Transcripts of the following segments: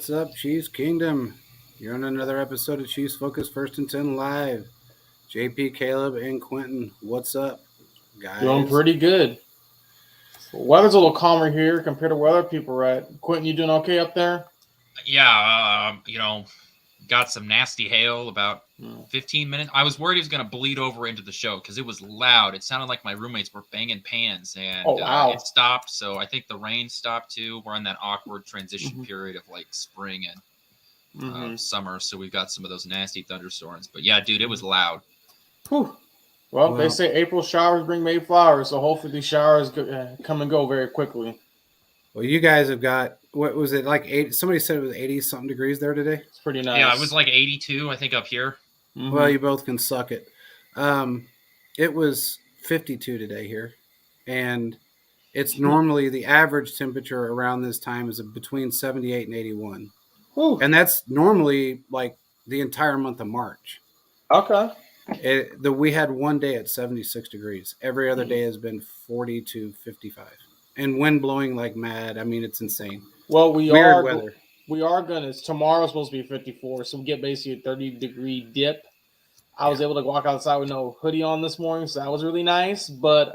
What's up, Chiefs Kingdom? You're on another episode of Chiefs Focus First and 10 Live. JP, Caleb, and Quentin, what's up, Doing guys? pretty good. Weather's a little calmer here compared to where other people are at. Quentin, you doing okay up there? Yeah, got some nasty hail about Mm. 15 minutes. I was worried it was going to bleed over into the show because it was loud. It sounded like my roommates were banging pans, and Oh, wow. it stopped. So I think the rain stopped too. We're in that awkward transition Mhm. period of like spring and Mm-hmm. summer. So we've got some of those nasty thunderstorms. But yeah, dude, it was loud. Whew. Well, they Well- say April showers bring May flowers, so hopefully these showers come and go very quickly. Well, you guys have got, what was it, like 8? Somebody said it was 80-something degrees there today. It's pretty nice. Yeah, it was like 82, I think, up here. Mhm. Well, you both can suck it. It was 52 today here, and it's normally the average temperature around this time is between 78 and 81. Whew. And that's normally like the entire month of March. Okay. We had one day at 76 degrees. Every other day has been 40 to 55. And wind blowing like mad. I mean, it's insane. Well, we Weird are weather. gonna. Tomorrow's supposed to be 54, so we get basically a 30-degree dip. I was able to walk outside with no hoodie on this morning, so that was really nice. But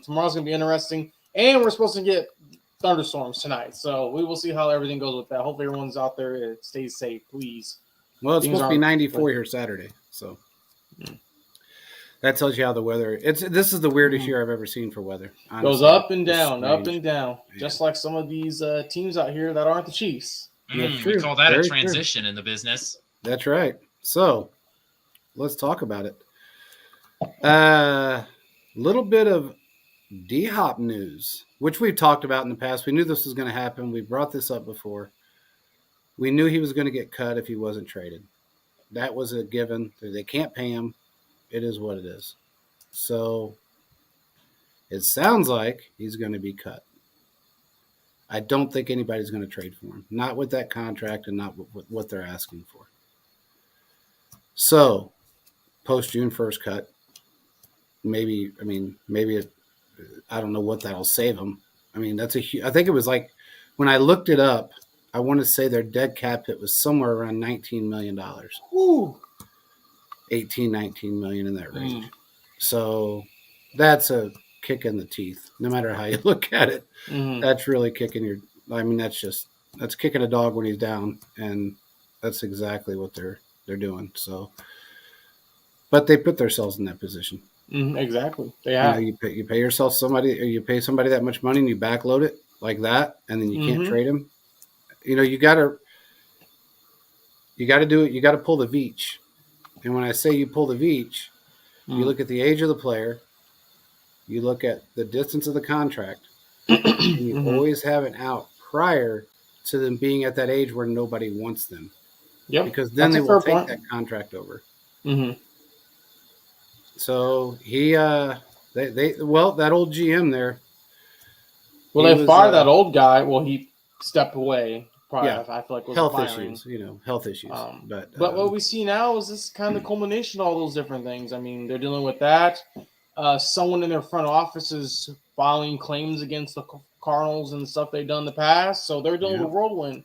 tomorrow's gonna be interesting, and we're supposed to get thunderstorms tonight, so we will see how everything goes with that. Hopefully, everyone's out there stays safe, please. Well, it's Things supposed to be aren't- 94 here Saturday. So Mm. that tells you how the weather. This is the weirdest Mhm. year I've ever seen for weather. Goes honestly. up and It's down, up strange. and down, just like some of these teams out here that aren't the Chiefs. That's We true. call that Very a true. transition in the business. That's right. So let's talk about it. Little bit of D-Hop news, which we've talked about in the past. We knew this was going to happen. We brought this up before. We knew he was going to get cut if he wasn't traded. That was a given. They can't pay him. It is what it is. So it sounds like he's going to be cut. I don't think anybody's going to trade for him. Not with that contract and not with what they're asking for. So post June 1st cut. Maybe I don't know what that'll save them. I mean, I think it was like, when I looked it up, I want to say their dead cap hit was somewhere around $19 million, Woo. 18, 19 million in that range. Mm. So that's a kick in the teeth, no matter how you look at it. Mhm. That's really kicking that's kicking a dog when he's down. And that's exactly what they're doing. So, but they put themselves in that position. Exactly. They You know, have. you pay yourself somebody, or you pay somebody that much money and you backload it like that, and then you can't Mhm. trade him. You know, you gotta do it. You gotta pull the Veach. And when I say you pull the Veach, you look at the age of the player, you look at the distance of the contract, and you Mhm. always have it out prior to them being at that age where nobody wants them, Yep. because then That's they a will fair take point. that contract over. Mhm. So he, that old GM there. Well, he they was, fired that old guy. Well, he stepped away. Probably, Yeah. I feel like was health firing. issues, health issues. But what we see now is this kind of culmination of all those different things. I mean, they're dealing with that. Someone in their front office is filing claims against the Cardinals and stuff they've done in the past. So they're dealing Yeah. with a whirlwind.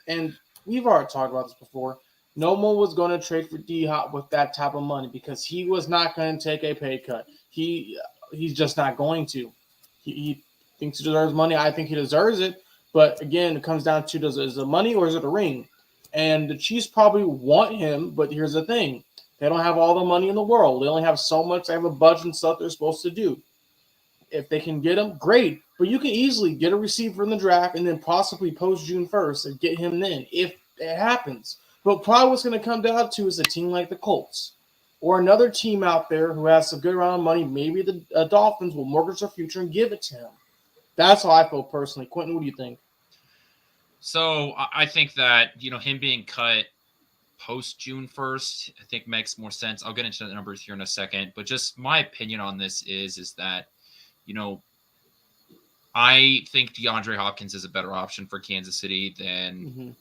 And we've already talked about this before. No one was going to trade for D-Hop with that type of money because he was not going to take a pay cut. He's just not going to. He thinks he deserves money. I think he deserves it. But again, it comes down to, is it money or is it a ring? And the Chiefs probably want him, but here's the thing. They don't have all the money in the world. They only have so much. They have a budget and stuff they're supposed to do. If they can get him, great. But you can easily get a receiver in the draft and then possibly post June 1st and get him then if it happens. But probably what's going to come down to is a team like the Colts or another team out there who has a good amount of money. Maybe the Dolphins will mortgage their future and give it to him. That's how I feel personally. Quentin, what do you think? So I think that, him being cut post June 1st, I think makes more sense. I'll get into the numbers here in a second, but just my opinion on this is that, I think DeAndre Hopkins is a better option for Kansas City than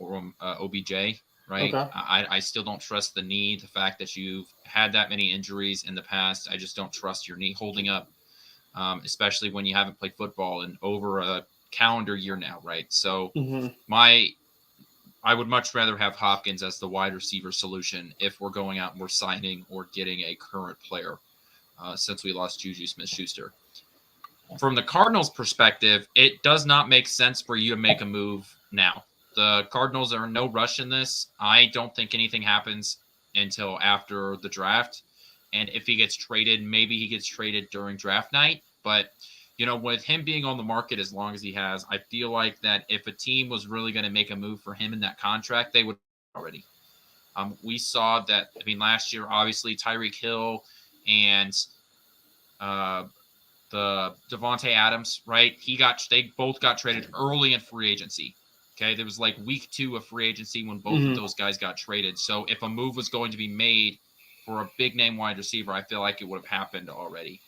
OBJ, right? Okay. I still don't trust the knee. The fact that you've had that many injuries in the past, I just don't trust your knee holding up, especially when you haven't played football in over a calendar year now, right? So Mm-hmm. I would much rather have Hopkins as the wide receiver solution if we're going out and we're signing or getting a current player, since we lost Juju Smith-Schuster. From the Cardinals' perspective, it does not make sense for you to make a move now. The Cardinals are in no rush in this. I don't think anything happens until after the draft. And if he gets traded, maybe he gets traded during draft night. But, with him being on the market as long as he has, I feel like that if a team was really going to make a move for him in that contract, they would already. We saw that, last year, obviously, Tyreek Hill and the Devontae Adams, right? They both got traded early in free agency. Okay, there was like week 2 of free agency when both of those guys got traded. So if a move was going to be made for a big name wide receiver, I feel like it would have happened already.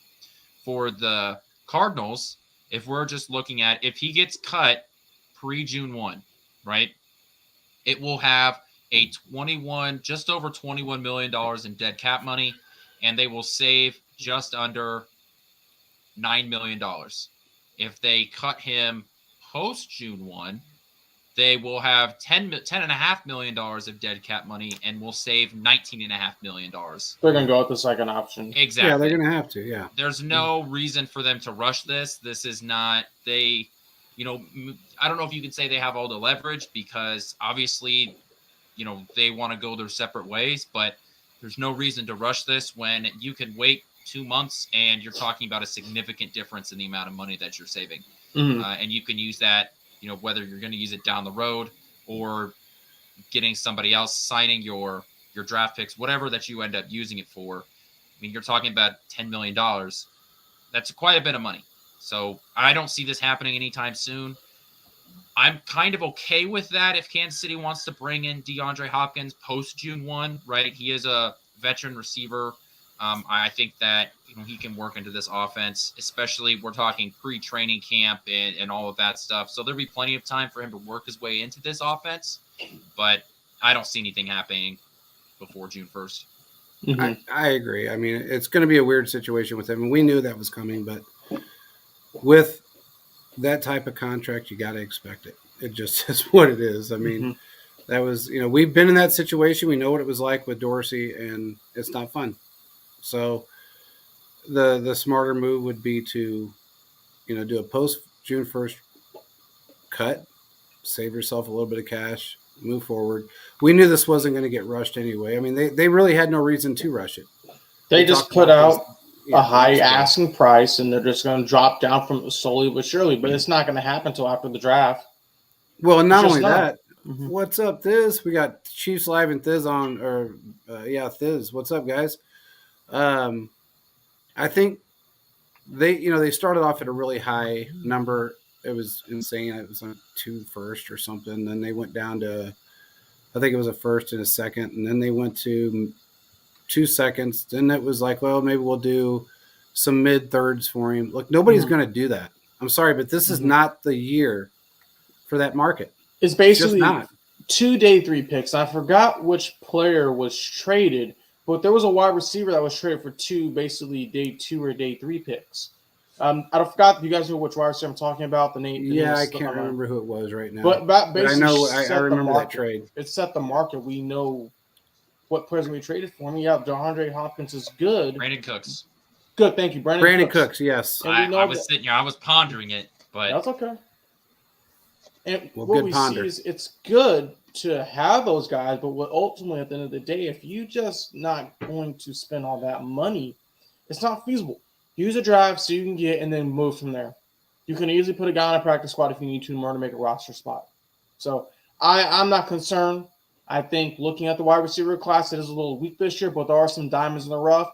For the Cardinals, if we're just looking at if he gets cut pre-June 1, right, it will have just over $21 million in dead cap money, and they will save just under $9 million. If they cut him post June 1, they will have $10.5 million of dead cap money and will save $19.5 million. They're going to go with the second option. Exactly. Yeah, they're going to have to, yeah. There's no reason for them to rush this. This is not, I don't know if you can say they have all the leverage because obviously, they want to go their separate ways, but there's no reason to rush this when you can wait 2 months and you're talking about a significant difference in the amount of money that you're saving. Mm-hmm. And you can use that, whether you're going to use it down the road or getting somebody else signing your draft picks, whatever that you end up using it for. You're talking about $10 million. That's quite a bit of money. So I don't see this happening anytime soon. I'm kind of okay with that if Kansas City wants to bring in DeAndre Hopkins post June 1, right? He is a veteran receiver. I think that he can work into this offense, especially we're talking pre-training camp and all of that stuff. So there'll be plenty of time for him to work his way into this offense, but I don't see anything happening before June 1st. Mm-hmm. I agree. It's going to be a weird situation with him, and we knew that was coming, but with that type of contract, you got to expect it. It just is what it is. That was, we've been in that situation. We know what it was like with Dorsey, and it's not fun. So the smarter move would be to, do a post June 1st cut, save yourself a little bit of cash, move forward. We knew this wasn't going to get rushed anyway. They really had no reason to rush it. They just put out a high asking price, and they're just going to drop down from it slowly but surely. But it's not going to happen until after the draft. Well, and not only that, Mm-hmm. What's up, Thiz? We got Chiefs Live and Thiz on, Thiz. What's up, guys? I think they started off at a really high number. It was insane. It was on 2 first or something. Then they went down to, I think it was a first and a second, and then they went to 2 seconds. Then it was like, well, maybe we'll do some mid thirds for him. Look, nobody's going to do that. I'm sorry, but this is not the year for that market. It's basically not. 2 day 3 picks. I forgot which player was traded, but there was a wide receiver that was traded for 2, basically day 2 or day 3 picks. I forgot. You guys know which wide receiver I'm talking about? The name. I can't remember who it was right now. But I know. I remember that trade. It set the market. We know what players we traded for. DeAndre Hopkins is good. Brandon Cooks. Good, thank you, Brandon Cooks. Yes. I was sitting here. I was pondering it, but that's okay. And well, what we see is it's good to have those guys, but what ultimately at the end of the day, if you just not going to spend all that money, it's not feasible. Use a drive so you can get and then move from there. You can easily put a guy on a practice squad if you need to in order to make a roster spot. So I'm not concerned. I think looking at the wide receiver class, it is a little weak this year, but there are some diamonds in the rough.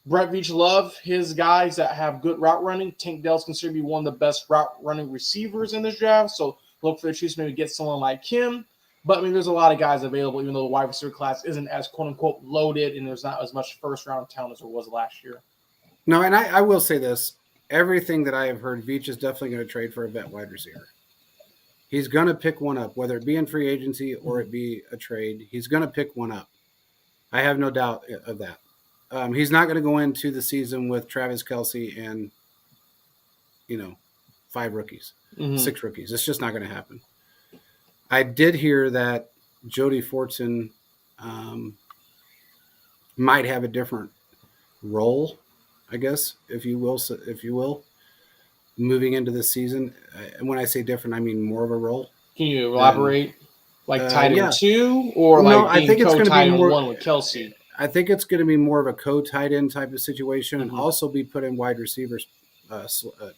Brett Veach love his guys that have good route running. Tank Dell's considered to be one of the best route running receivers in this draft. So look for the Chiefs maybe get someone like him. But there's a lot of guys available, even though the wide receiver class isn't as quote unquote loaded and there's not as much first round talent as there was last year. No, and I will say this. Everything that I have heard, Veach is definitely going to trade for a vet wide receiver. He's going to pick one up, whether it be in free agency or it be a trade. He's going to pick one up. I have no doubt of that. He's not going to go into the season with Travis Kelce and, 5 rookies, Mhm. 6 rookies. It's just not going to happen. I did hear that Jody Fortson might have a different role, I guess, if you will, moving into this season. And when I say different, I mean more of a role. Can you elaborate? Like tight yeah. end 2 or No, like I being think it's gonna be co-tight end more- 1 with Kelsey? I think it's going to be more of a co-tight end type of situation, and Mhm. also be put in wide receivers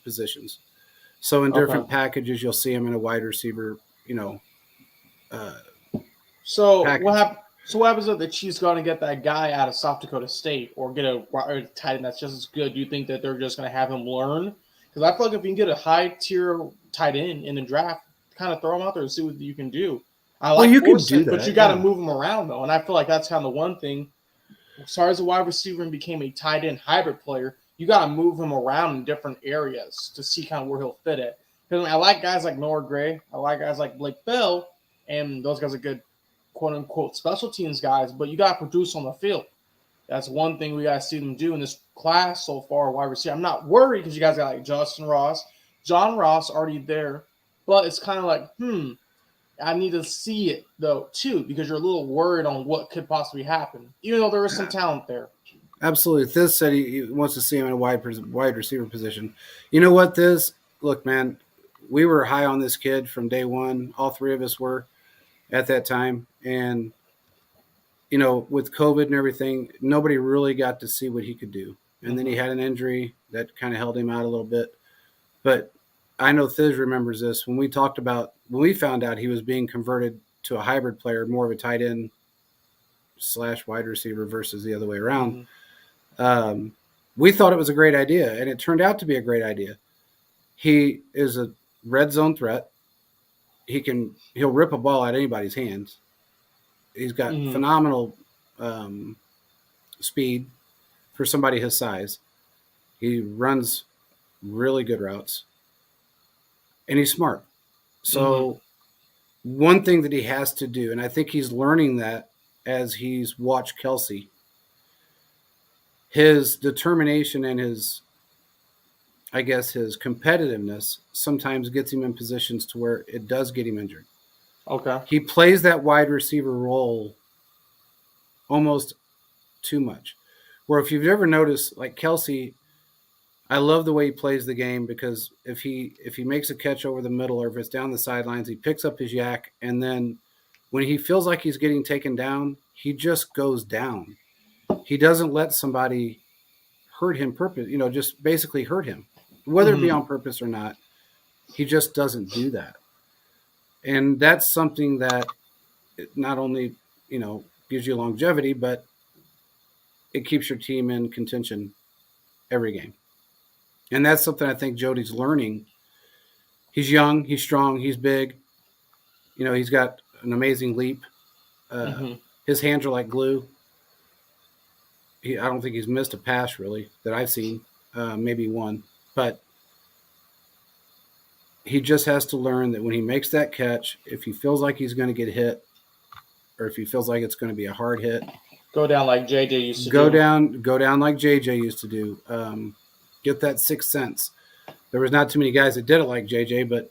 positions. So in different Okay. packages, you'll see him in a wide receiver, So package. what happens if the Chiefs going to get that guy out of South Dakota State or get a tight end that's just as good? Do you think that they're just going to have him learn? Because I feel like if you can get a high tier tight end in the draft, kind of throw him out there and see what you can do. I like you can Forsyth, do but that, you got to yeah. move him around though, and I feel like that's kind of the one thing. As far as a wide receiver and became a tight end hybrid player, you got to move him around in different areas to see kind of where he'll fit at. Because I like guys like Noah Gray, I like guys like Blake Bell, and those guys are good, quote unquote, special teams guys. But you got to produce on the field. That's one thing we got to see them do in this class so far. Wide receiver, I'm not worried because you guys got like Justin Ross, John Ross already there, but it's kind of like, I need to see it though too, because you're a little worried on what could possibly happen, even though there is some talent there. Absolutely. Thiz said he wants to see him in a wide receiver position. You know what, Thiz? Look, man, we were high on this kid from day one. All 3 of us were at that time. And, with COVID and everything, nobody really got to see what he could do. And then he had an injury that kind of held him out a little bit. But I know Thiz remembers this. When we found out he was being converted to a hybrid player, more of a tight end / wide receiver versus the other way around, we thought it was a great idea, and it turned out to be a great idea. He is a red zone threat. He'll rip a ball out of anybody's hands. He's got phenomenal speed for somebody his size. He runs really good routes, and he's smart. So one thing that he has to do, and I think he's learning that as he's watched Kelsey, his determination and his competitiveness sometimes gets him in positions to where it does get him injured. Okay. He plays that wide receiver role almost too much. Where if you've ever noticed, like Kelsey, I love the way he plays the game, because if he makes a catch over the middle or if it's down the sidelines, he picks up his yak, and then when he feels like he's getting taken down, he just goes down. He doesn't let somebody hurt him just basically hurt him, whether it be on purpose or not. He just doesn't do that. And that's something that not only, gives you longevity, but it keeps your team in contention every game. And that's something I think Jody's learning. He's young, he's strong, he's big. He's got an amazing leap. His hands are like glue. I don't think he's missed a pass really that I've seen, maybe one. But he just has to learn that when he makes that catch, if he feels like he's going to get hit, or if he feels like it's going to be a hard hit, go down like JJ used to go do. Go down like JJ used to do. Get that sixth sense. There was not too many guys that did it like JJ, but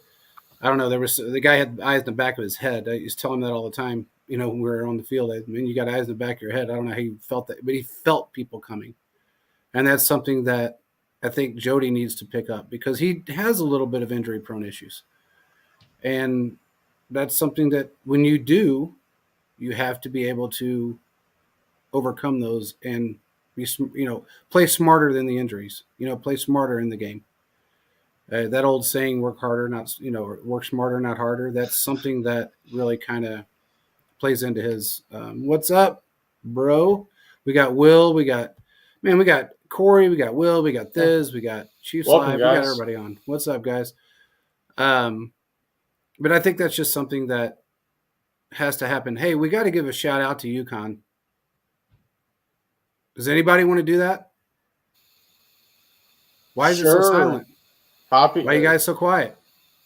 I don't know. The guy had eyes in the back of his head. I used to tell him that all the time. When we were on the field, you got eyes in the back of your head. I don't know how you felt that, but he felt people coming. And that's something that I think Jody needs to pick up, because he has a little bit of injury-prone issues. And that's something that when you do, you have to be able to overcome those and be, play smarter than the injuries. Play smarter in the game. That old saying, work harder, not, work smarter, not harder. That's something that really kind of plays into his, what's up, bro? We got Will, we got Corey, we got Will, we got Thiz, we got Chiefs Live, we got everybody on. What's up, guys? But I think that's just something that has to happen. Hey, we got to give a shout out to UConn. Does anybody want to do that? Why is it so silent? Why are you guys so quiet?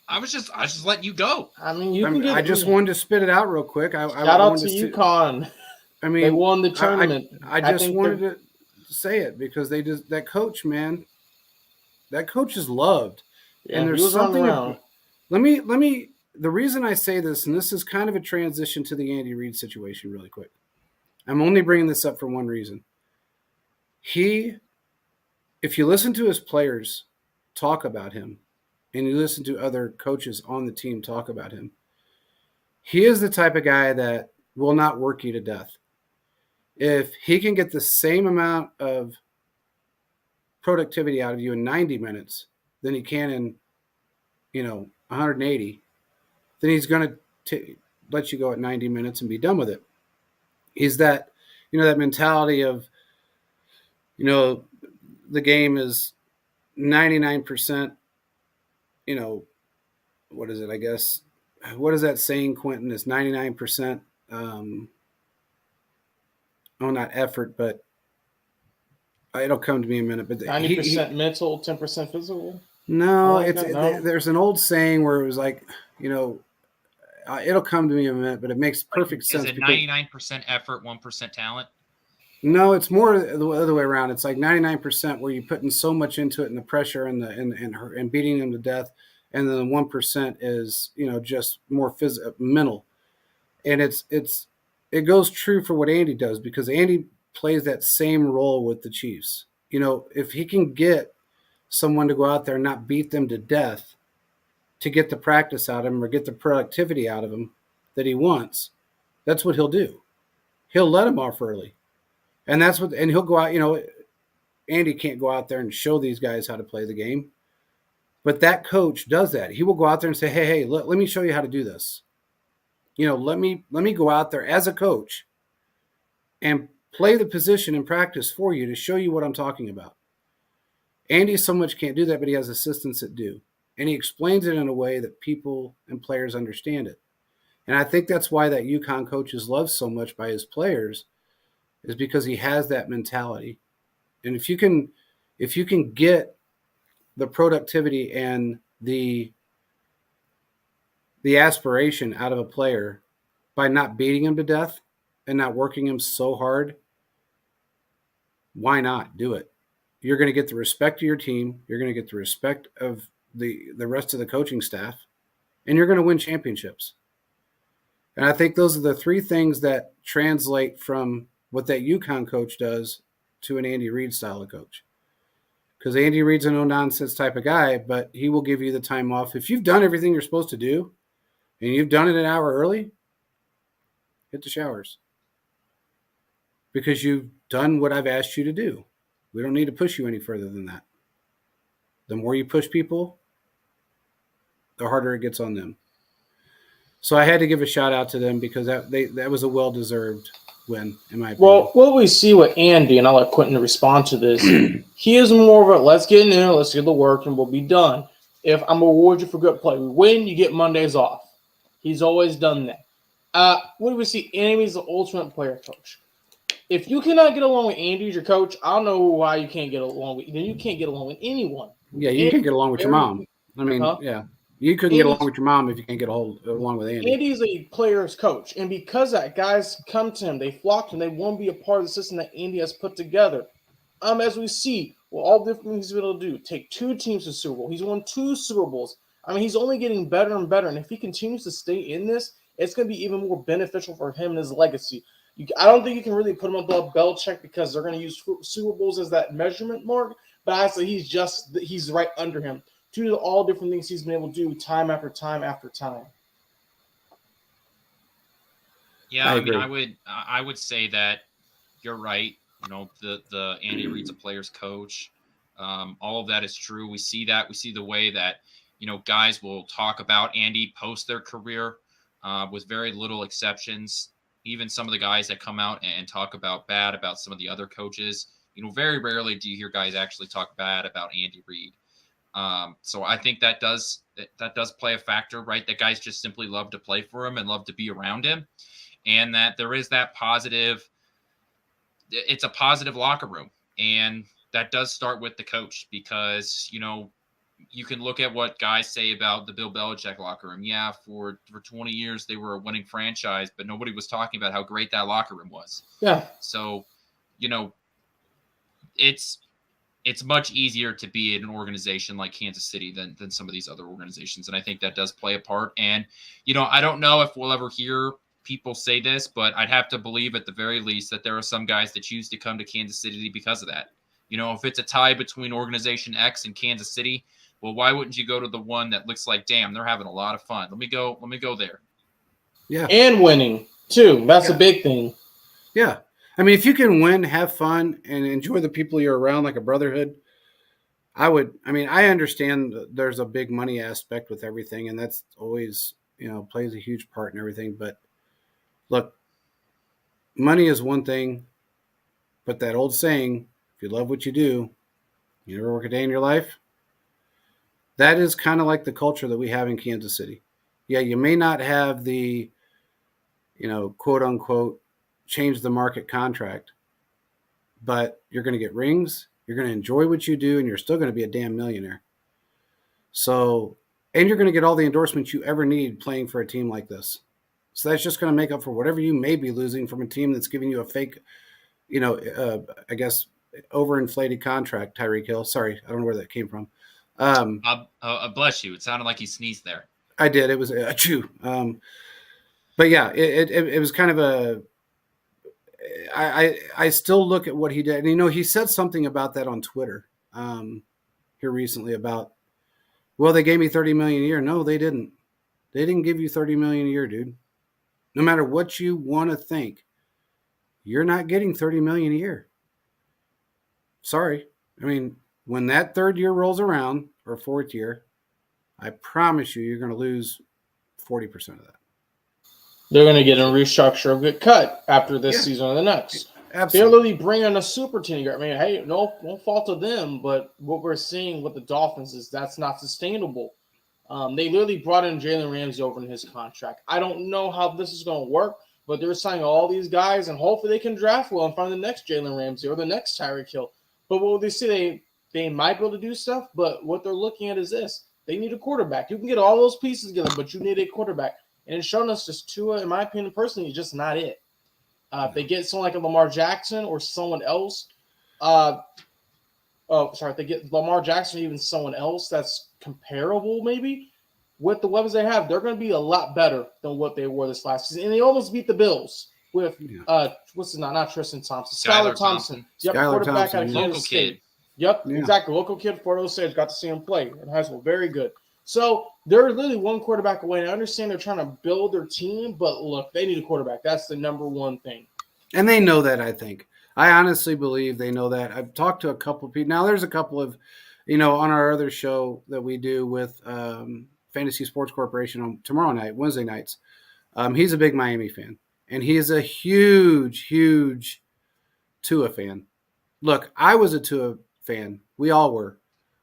I was just letting you go. I mean, I just wanted to spit it out real quick. Shout out to UConn. I mean, they won the tournament. I just wanted to say it because that coach, man, that coach is loved. Yeah, and he there's was running something. around. Let me. The reason I say this, and this is kind of a transition to the Andy Reid situation, really quick. I'm only bringing this up for one reason. If you listen to his players talk about him, and you listen to other coaches on the team talk about him, he is the type of guy that will not work you to death. If he can get the same amount of productivity out of you in 90 minutes than he can in, 180, then he's going to let you go at 90 minutes and be done with it. He's that, that mentality of, the game is 99%, what is it, I guess? What is that saying, Quentin? It's 99%, not effort, but it'll come to me in a minute. But 90% mental, 10% physical. No, Like that, no? There's an old saying where it was like, it'll come to me in a minute, but it makes perfect sense. Is it 99% effort, 1% talent? No, it's more the other way around. It's like 99% where you're putting so much into it and the pressure and beating them to death, and then the 1% is just more mental. And it goes true for what Andy does, because Andy plays that same role with the Chiefs. If he can get someone to go out there and not beat them to death to get the practice out of him or get the productivity out of him that he wants, that's what he'll do. He'll let him off early. And he'll go out, Andy can't go out there and show these guys how to play the game. But that coach does that. He will go out there and say, hey, let me show you how to do this. Let me go out there as a coach and play the position in practice for you to show you what I'm talking about. Andy so much can't do that, but he has assistants that do. And he explains it in a way that people and players understand it. And I think that's why that UConn coach is loved so much by his players, is because he has that mentality. And if you can get the productivity and the aspiration out of a player by not beating him to death and not working him so hard, why not do it? You're going to get the respect of your team. You're going to get the respect of the rest of the coaching staff, and you're going to win championships. And I think those are the three things that translate from what that UConn coach does to an Andy Reid style of coach. Because Andy Reid's a no-nonsense type of guy, but he will give you the time off. If you've done everything you're supposed to do and you've done it an hour early, hit the showers. Because you've done what I've asked you to do. We don't need to push you any further than that. The more you push people, the harder it gets on them. So I had to give a shout out to them, because that was a well-deserved win, in my opinion. Well, what we see with Andy, and I'll let Quentin respond to this, he is more of a let's get in there, let's get the work, and we'll be done. If I'm going to reward you for good play, we win, you get Mondays off. He's always done that. What do we see? Andy's the ultimate player coach. If you cannot get along with Andy as your coach, I don't know why you can't get along with. Then you can't get along with anyone. Yeah, you can't get along with your mom. I mean, yeah. You couldn't get along with your mom if you can't get along with Andy. Andy's a player's coach, and because that, guys come to him, they flock to him, they want to be a part of the system that Andy has put together. As we see, all the different things he's been able to do, take two teams to Super Bowl. He's won 2 Super Bowls. I mean, he's only getting better and better, and if he continues to stay in this, it's going to be even more beneficial for him and his legacy. I don't think you can really put him above Belichick, because they're going to use Super Bowls as that measurement mark, but honestly, he's right under him, due to all different things he's been able to do time after time after time. Yeah, I mean, I would say that you're right. The Andy Reid's a player's coach. All of that is true. We see that. We see the way that guys will talk about Andy post their career, with very little exceptions. Even some of the guys that come out and talk bad about some of the other coaches, very rarely do you hear guys actually talk bad about Andy Reid. So I think that does play a factor, right? That guys just simply love to play for him and love to be around him, and that there is that positive. It's a positive locker room, and that does start with the coach, because you can look at what guys say about the Bill Belichick locker room. Yeah, for 20 years they were a winning franchise, but nobody was talking about how great that locker room was. Yeah. So, it's much easier to be in an organization like Kansas City than some of these other organizations. And I think that does play a part. And, I don't know if we'll ever hear people say this, but I'd have to believe at the very least that there are some guys that choose to come to Kansas City because of that. If it's a tie between organization X and Kansas City, well, why wouldn't you go to the one that looks like, damn, they're having a lot of fun. Let me go there. Yeah. And winning too. That's a big thing. Yeah. I mean, if you can win, have fun, and enjoy the people you're around like a brotherhood, I understand there's a big money aspect with everything, and that's always, plays a huge part in everything. But look, money is one thing, but that old saying, if you love what you do, you never work a day in your life. That is kind of like the culture that we have in Kansas City. Yeah, you may not have the, quote unquote, change the market contract, but you're going to get rings, you're going to enjoy what you do, and you're still going to be a damn millionaire. So, and you're going to get all the endorsements you ever need playing for a team like this. So that's just going to make up for whatever you may be losing from a team that's giving you a fake, I guess, overinflated contract, Tyreek Hill. Sorry, I don't know where that came from. Bless you. It sounded like you sneezed there. I did. It was a chew. But yeah, it was kind of a, I still look at what he did. And, he said something about that on Twitter here recently about, well, they gave me $30 million a year. No, they didn't. They didn't give you $30 million a year, dude. No matter what you want to think, you're not getting $30 million a year. Sorry. I mean, when that third year rolls around, or fourth year, I promise you're going to lose 40% of that. They're going to get a restructure or get cut after this season or the next. Absolutely. They're literally bringing a super team here. I mean, hey, no fault of them, but what we're seeing with the Dolphins is that's not sustainable. They literally brought in Jalen Ramsey over in his contract. I don't know how this is going to work, but they're signing all these guys, and hopefully they can draft well in front of the next Jalen Ramsey or the next Tyreek Hill. But what they say, they might be able to do stuff, but what they're looking at is this. They need a quarterback. You can get all those pieces together, but you need a quarterback. And it's shown us just Tua, in my opinion, personally, is just not it. If they get someone like a Lamar Jackson or someone else, if they get Lamar Jackson or even someone else that's comparable maybe, with the weapons they have, they're going to be a lot better than what they were this last season. And they almost beat the Bills with, what's his name? Not Tristan Thompson. Skylar Thompson. Yep, quarterback out of Kansas State. Yep, exactly. Local kid, Fort Osage, got to see him play in high school. Very good. So they're literally one quarterback away. And I understand they're trying to build their team, but look, they need a quarterback. That's the number one thing. And they know that, I think. I honestly believe they know that. I've talked to a couple of people. Now, there's a couple of, on our other show that we do with Fantasy Sports Corporation on tomorrow night, Wednesday nights. He's a big Miami fan. And he is a huge, huge Tua fan. Look, I was a Tua fan. We all were.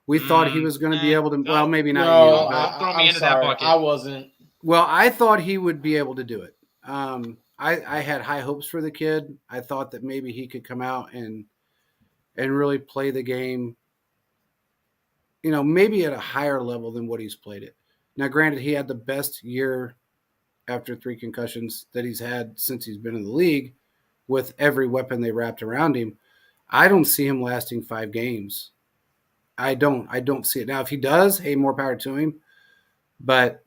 We thought he was going to be able to. Well, maybe not. No, throw me into that bucket. I wasn't. Well, I thought he would be able to do it. I had high hopes for the kid. I thought that maybe he could come out and really play the game, maybe at a higher level than what he's played it. Now, granted, he had the best year after 3 concussions that he's had since he's been in the league, with every weapon they wrapped around him. I don't see him lasting 5 games. I don't see it. Now, if he does, hey, more power to him. But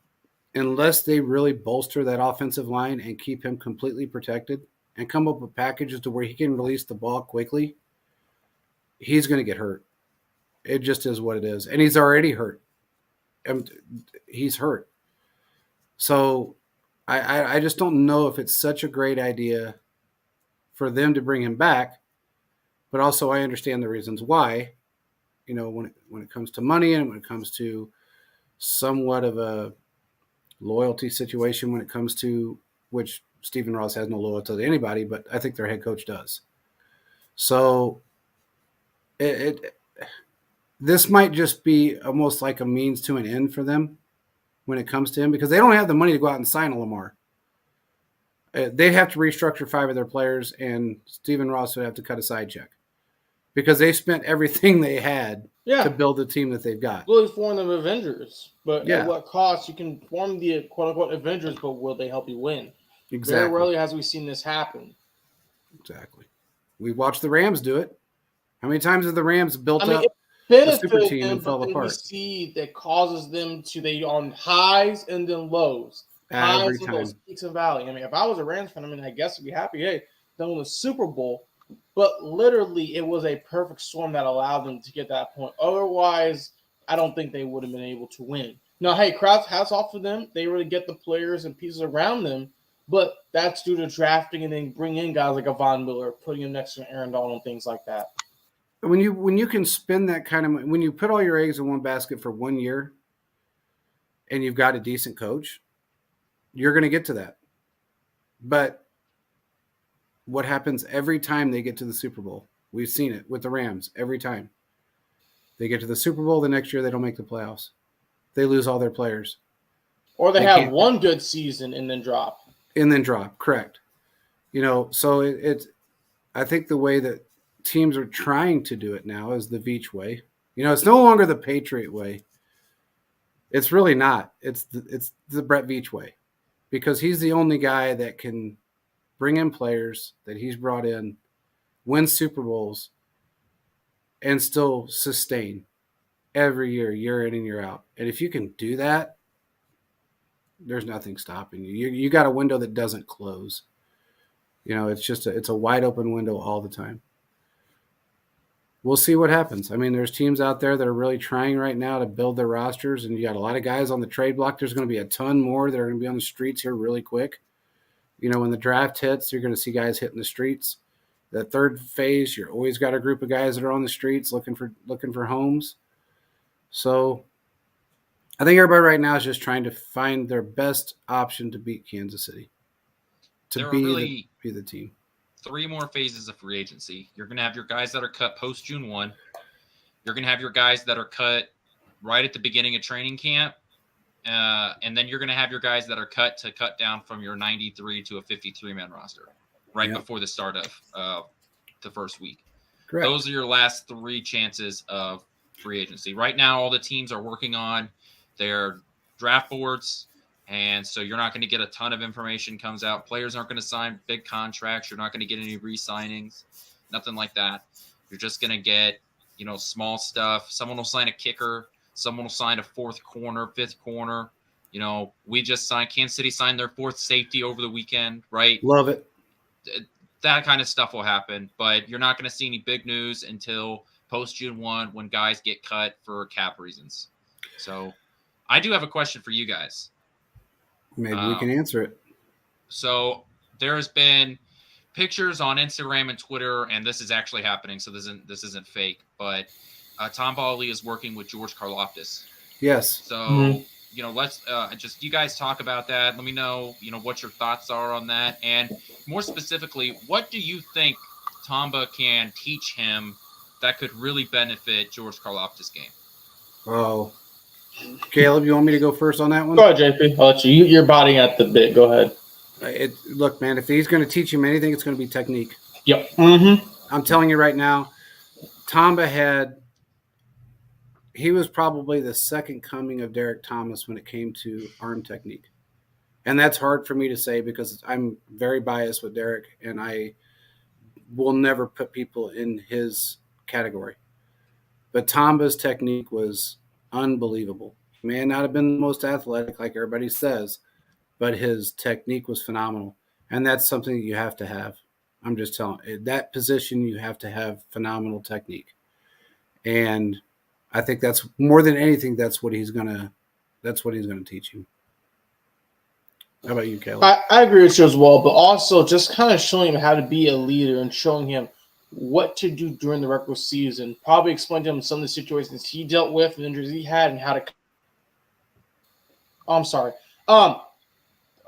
unless they really bolster that offensive line and keep him completely protected and come up with packages to where he can release the ball quickly, he's going to get hurt. It just is what it is. And he's already hurt. He's hurt. So I just don't know if it's such a great idea for them to bring him back. But also I understand the reasons why. When it comes to money and when it comes to somewhat of a loyalty situation, when it comes to which Stephen Ross has no loyalty to anybody, but I think their head coach does. So this might just be almost like a means to an end for them when it comes to him, because they don't have the money to go out and sign a Lamar. They'd have to restructure 5 of their players, and Stephen Ross would have to cut a side check. Because they spent everything they had to build the team that they've got. Really form the Avengers. But at what cost? You can form the quote-unquote Avengers, but will they help you win? Exactly. Very rarely has we seen this happen. Exactly. We watched the Rams do it. How many times have the Rams built I mean, up it a super benefits team them, and fell but then we apart see that causes them to they on highs and then lows, every highs and lows, time? peaks and valleys. I mean, if I was a Rams fan, I mean, I guess I'd be happy. Hey, they won the Super Bowl, but literally, it was a perfect storm that allowed them to get that point. Otherwise, I don't think they would have been able to win. Now, hey, Krause, hats off to them. They really get the players and pieces around them, but that's due to drafting and then bringing in guys like a Von Miller, putting him next to Aaron Donald, and things like that. When you can spend that kind of money, when you put all your eggs in one basket for 1 year, and you've got a decent coach, you're going to get to that. But what happens every time they get to the Super Bowl? We've seen it with the Rams every time. They get to the Super Bowl, the next year they don't make the playoffs. They lose all their players. Or they They have can't- one good season and then drop. And then drop, correct. So it's I think the way that teams are trying to do it now is the Veach way. It's no longer the Patriot way. It's really not. It's the Brett Veach way, because he's the only guy that can bring in players that he's brought in, win Super Bowls, and still sustain every year in and year out. And if you can do that, there's nothing stopping you. You got a window that doesn't close. It's a wide open window all the time. We'll see what happens. I mean, there's teams out there that are really trying right now to build their rosters, and you got a lot of guys on the trade block. There's going to be a ton more that are going to be on the streets here really quick. When the draft hits, you're going to see guys hitting the streets. The third phase, you're always got a group of guys that are on the streets looking for homes. So I think everybody right now is just trying to find their best option to beat Kansas City, There are be the team. 3 more phases of free agency. You're going to have your guys that are cut post June 1. You're going to have your guys that are cut right at the beginning of training camp. And then you're going to have your guys that are cut down from your 93 to a 53-man roster right before the start of the first week. Correct. Those are your last 3 chances of free agency. Right now, all the teams are working on their draft boards. And so you're not going to get a ton of information comes out. Players aren't going to sign big contracts. You're not going to get any re-signings, nothing like that. You're just going to get, small stuff. Someone will sign a kicker. Someone will sign a 4th corner, 5th corner. We just signed, Kansas City signed their 4th safety over the weekend, right? Love it. That kind of stuff will happen, but you're not going to see any big news until post June 1 when guys get cut for cap reasons. So I do have a question for you guys. Maybe we can answer it. So there has been pictures on Instagram and Twitter, and this is actually happening, so this isn't fake, but Tom Bali is working with George Karlaftis. Yes. So, let's just you guys talk about that. Let me know, what your thoughts are on that. And more specifically, what do you think Tamba can teach him that could really benefit George Karlaftis' game? Oh, Caleb, you want me to go first on that one? Go ahead, JP. I'll let you. You're bodying at the bit. Go ahead. Look, man, if he's going to teach him anything, it's going to be technique. Yep. Mm-hmm. I'm telling you right now, Tamba he was probably the second coming of Derek Thomas when it came to arm technique. And that's hard for me to say because I'm very biased with Derek, and I will never put people in his category. But Tamba's technique was unbelievable. He may not have been the most athletic, like everybody says, but his technique was phenomenal. And that's something that you have to have. I'm just telling you, that position, you have to have phenomenal technique. And I think that's more than anything, that's what he's gonna teach you. How about you, Caleb? I agree with you as well, but also just kind of showing him how to be a leader and showing him what to do during the regular season. Probably explain to him some of the situations he dealt with, the injuries he had, and how to. Oh, I'm sorry.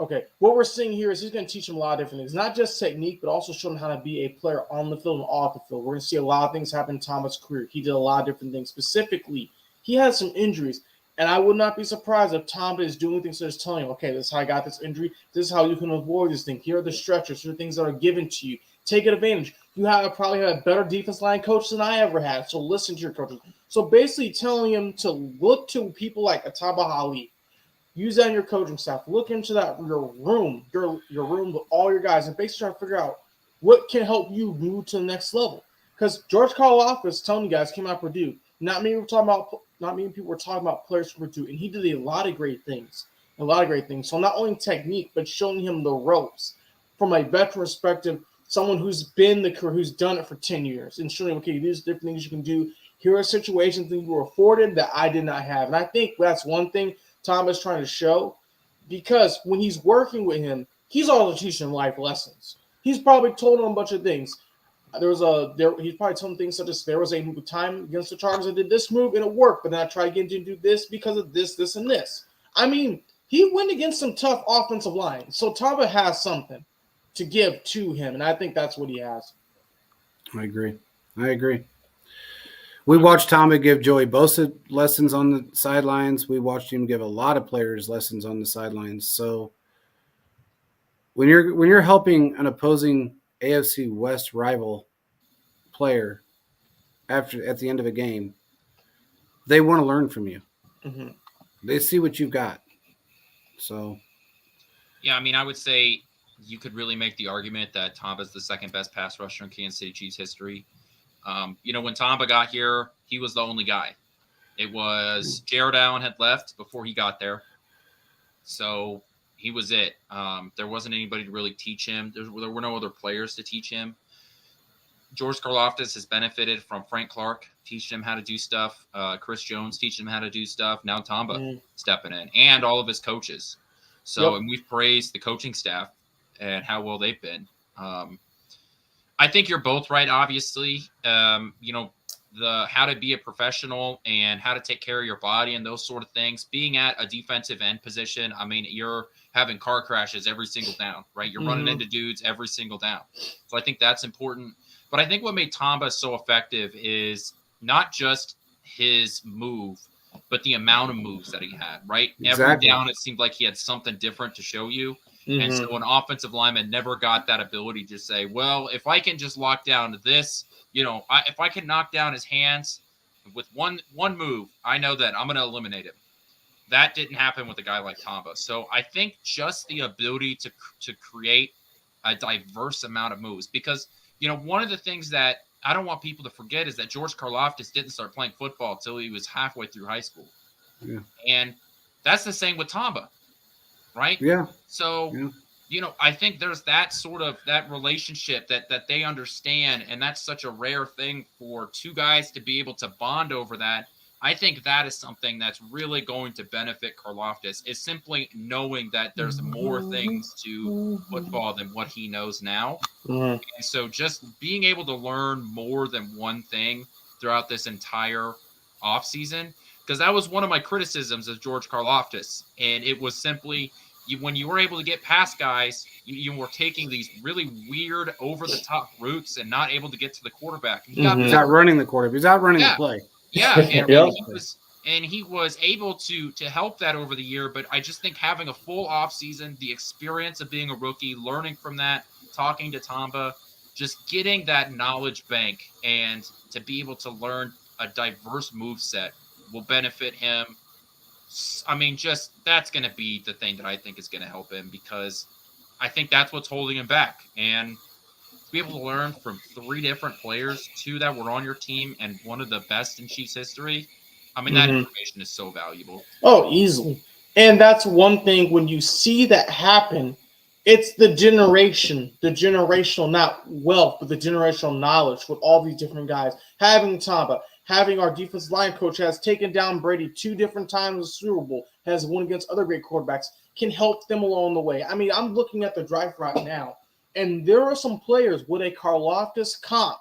Okay. What we're seeing here is he's going to teach him a lot of different things, not just technique, but also show him how to be a player on the field and off the field. We're going to see a lot of things happen in Thomas' career. He did a lot of different things. Specifically, he had some injuries, and I would not be surprised if Tamba is doing things that is telling him, okay, this is how I got this injury. This is how you can avoid this thing. Here are the stretchers. Here are things that are given to you. Take advantage. You probably have a better defense line coach than I ever had, so listen to your coaches. So basically telling him to look to people like Ataba Ali. Use that in your coaching staff. Look into your room with all your guys, and basically try to figure out what can help you move to the next level. because George Karlaftis, telling you guys, came out of Purdue. Not many people were talking about players from Purdue, and he did a lot of great things. So not only technique, but showing him the ropes from a veteran perspective, someone who's been the career, who's done it for 10 years, and showing him, okay, these are different things you can do. Here are situations that you were afforded that I did not have. And I think that's one thing Tom is trying to show, because when he's working with him, he's also teaching him life lessons. He's probably told him a bunch of things. He's probably told him things such as, there was a time against the Chargers I did this move and it worked, but then I tried again to do this because of this, this, and this. I mean, he went against some tough offensive lines. So Tamba has something to give to him, and I think that's what he has. I agree. We watched Tamba give Joey Bosa lessons on the sidelines. We watched him give a lot of players lessons on the sidelines. So when you're helping an opposing AFC West rival player at the end of a game, they want to learn from you. Mm-hmm. They see what you've got. So, yeah, I mean, I would say you could really make the argument that Tamba's the second best pass rusher in Kansas City Chiefs history. When Tamba got here, he was the only guy. It was Jared Allen had left before he got there. So he was it. There wasn't anybody to really teach him. There were no other players to teach him. George Karlaftis has benefited from Frank Clark teaching him how to do stuff. Chris Jones teaching him how to do stuff. Now Tamba stepping in, and all of his coaches. So, and we've praised the coaching staff and how well they've been. I think you're both right, obviously. The how to be a professional and how to take care of your body and those sort of things. Being at a defensive end position, I mean, you're having car crashes every single down, right? You're running into dudes every single down. So I think that's important. But I think what made Tamba so effective is not just his move, but the amount of moves that he had, right? Exactly. Every down, it seemed like he had something different to show you. And so an offensive lineman never got that ability to say, well, if I can just lock down this, if I can knock down his hands with one move, I know that I'm going to eliminate him. That didn't happen with a guy like Tamba. So I think just the ability to create a diverse amount of moves, because, one of the things that I don't want people to forget is that George Karlaftis didn't start playing football until he was halfway through high school. Yeah. And that's the same with Tamba, right? Yeah. So, I think there's that sort of that relationship that they understand, and that's such a rare thing for two guys to be able to bond over that. I think that is something that's really going to benefit Karlaftis, is simply knowing that there's more things to football than what he knows now. And so just being able to learn more than one thing throughout this entire offseason, because that was one of my criticisms of George Karlaftis, and it was simply when you were able to get past guys, you were taking these really weird over-the-top routes and not able to get to the quarterback. He's outrunning the quarterback. He's outrunning the play. Yeah, and he was able to help that over the year. But I just think having a full offseason, the experience of being a rookie, learning from that, talking to Tamba, just getting that knowledge bank and to be able to learn a diverse move set will benefit him. I mean, just that's going to be the thing that I think is going to help him, because I think that's what's holding him back. And to be able to learn from three different players, two that were on your team and one of the best in Chiefs history, I mean, that information is so valuable. Oh, easily. And that's one thing when you see that happen, it's the generational, not wealth, but the generational knowledge with all these different guys. Having Tamba, having our defensive line coach has taken down Brady 2 different times in the Super Bowl, has won against other great quarterbacks, can help them along the way. I mean, I'm looking at the draft right now, and there are some players with a Karlaftis comp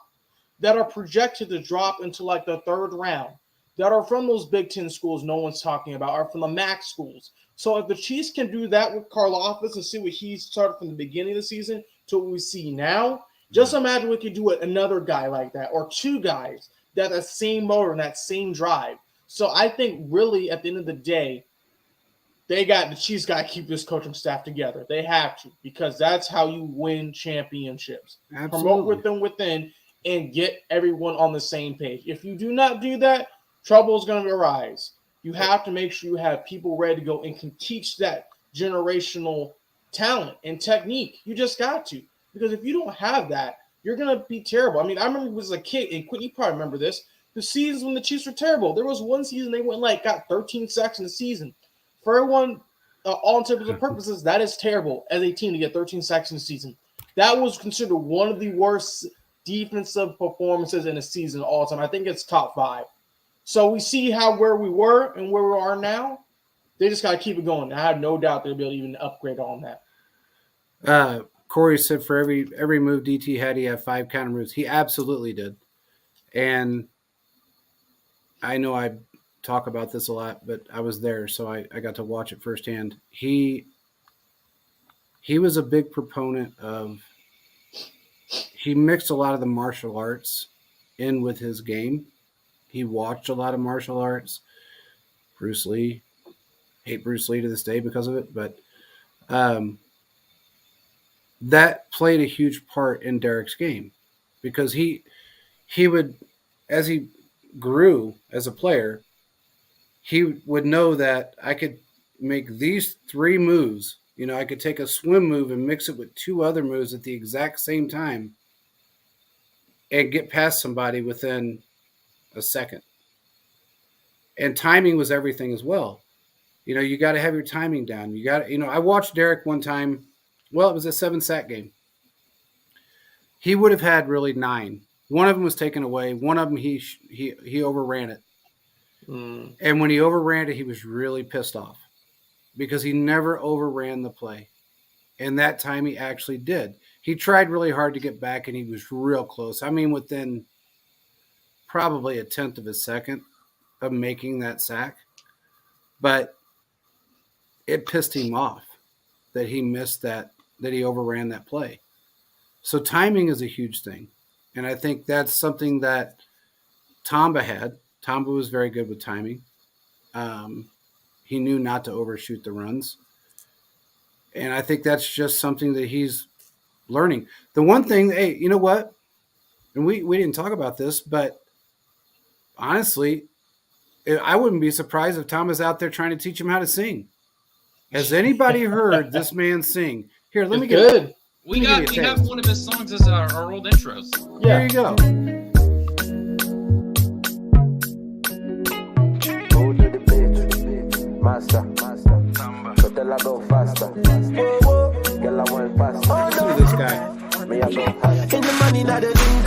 that are projected to drop into like the 3rd round, that are from those Big Ten schools no one's talking about, are from the MAC schools. So if the Chiefs can do that with Karlaftis and see what he started from the beginning of the season to what we see now, just imagine we could do it another guy like that, or 2 guys that have the same motor and that same drive. So I think really at the end of the day, the Chiefs got to keep this coaching staff together. They have to, because that's how you win championships. Absolutely. Promote with them within and get everyone on the same page. If you do not do that, trouble is going to arise. You have to make sure you have people ready to go and can teach that generational talent and technique. You just got to. Because if you don't have that, you're gonna be terrible. I mean, I remember as a kid, and Quinn, you probably remember this. The seasons when the Chiefs were terrible. There was one season they went got 13 sacks in the season. For everyone, all intents and purposes, that is terrible as a team to get 13 sacks in the season. That was considered one of the worst defensive performances in a season all time. I think it's top 5. So we see where we were and where we are now. They just got to keep it going. I have no doubt they'll be able to even upgrade on that. Corey said for every move DT had, he had 5 counter moves. He absolutely did. And I know I talk about this a lot, but I was there, so I got to watch it firsthand. He was a big proponent of – he mixed a lot of the martial arts in with his game. He watched a lot of martial arts. Bruce Lee. Hate Bruce Lee to this day because of it, but that played a huge part in Derek's game because he would, as he grew as a player, he would know that I could make these 3 moves. You know, I could take a swim move and mix it with 2 other moves at the exact same time and get past somebody within a second. And timing was everything as well. You know, you got to have your timing down. You got to, you know, I watched Derek one time. Well, it was a 7-sack game. He would have had really 9. One of them was taken away. One of them, he overran it. And when he overran it, he was really pissed off because he never overran the play. And that time he actually did. He tried really hard to get back, and he was real close. I mean, within probably 1/10 of a second of making that sack. But it pissed him off that he missed that he overran that play. So timing is a huge thing. And I think that's something that Tamba had. Tamba was very good with timing. He knew not to overshoot the runs. And I think that's just something that he's learning. The one thing, hey, you know what? And we didn't talk about this, but honestly, I wouldn't be surprised if Tom is out there trying to teach him how to sing. Has anybody heard this man sing? Here, let me get good. We have one of his songs as our old intros. Yeah. There you go. Go to the beat, master. So tell I go faster. Girl, I want faster. Listen to this guy.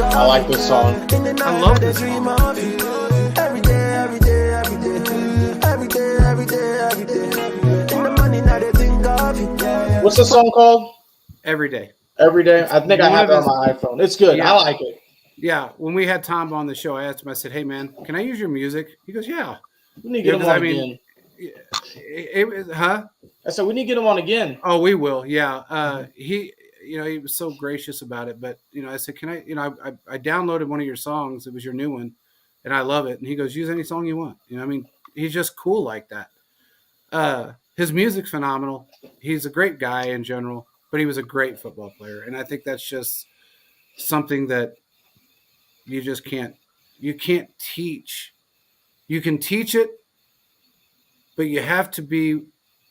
I like this song. I love this song. Every day, every day, every day. Every day, every day, every day. In the money, now they think of it. What's the song called? Every day. Every day. I think I have it on my iPhone. It's good. Yeah. I like it. Yeah. When we had Tom on the show, I asked him, I said, hey, man, can I use your music? He goes, yeah. We need to get him on again. I said, we need to get him on again. Oh, we will. Yeah. He was so gracious about it. But, I said, can I, I downloaded one of your songs. It was your new one. And I love it. And he goes, use any song you want. He's just cool like that. His music's phenomenal. He's a great guy in general, but he was a great football player. And I think that's just something that you just can't teach. You can teach it, but you have to be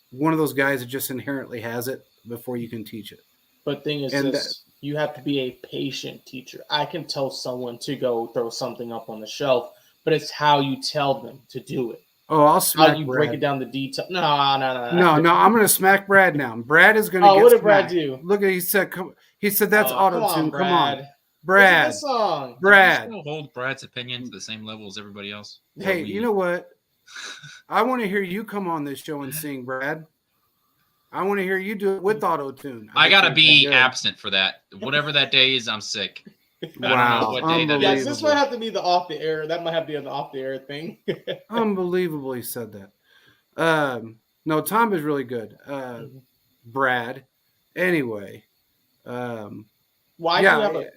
one of those guys that just inherently has it before you can teach it. But thing is this, you have to be a patient teacher. I can tell someone to go throw something up on the shelf, but it's how you tell them to do it. Oh, I'll smack how you Brad. Break it down the detail. No. I'm going to smack Brad now. Brad is going to get what did smacked. Brad do? Look at he said that's auto-tune. Come on. Brad. Brad. Song. Brad. Still hold Brad's opinion to the same level as everybody else. Hey, you know what? I want to hear you come on this show and sing, Brad. I want to hear you do it with auto-tune. I got to be absent for that. Whatever that day is, I'm sick. Wow. I don't know what day that Yes, is. this might have to be the off the air. That might have to be the off the air thing. Unbelievable he said that. No, Tom is really good. Brad. Anyway. Why do you have a...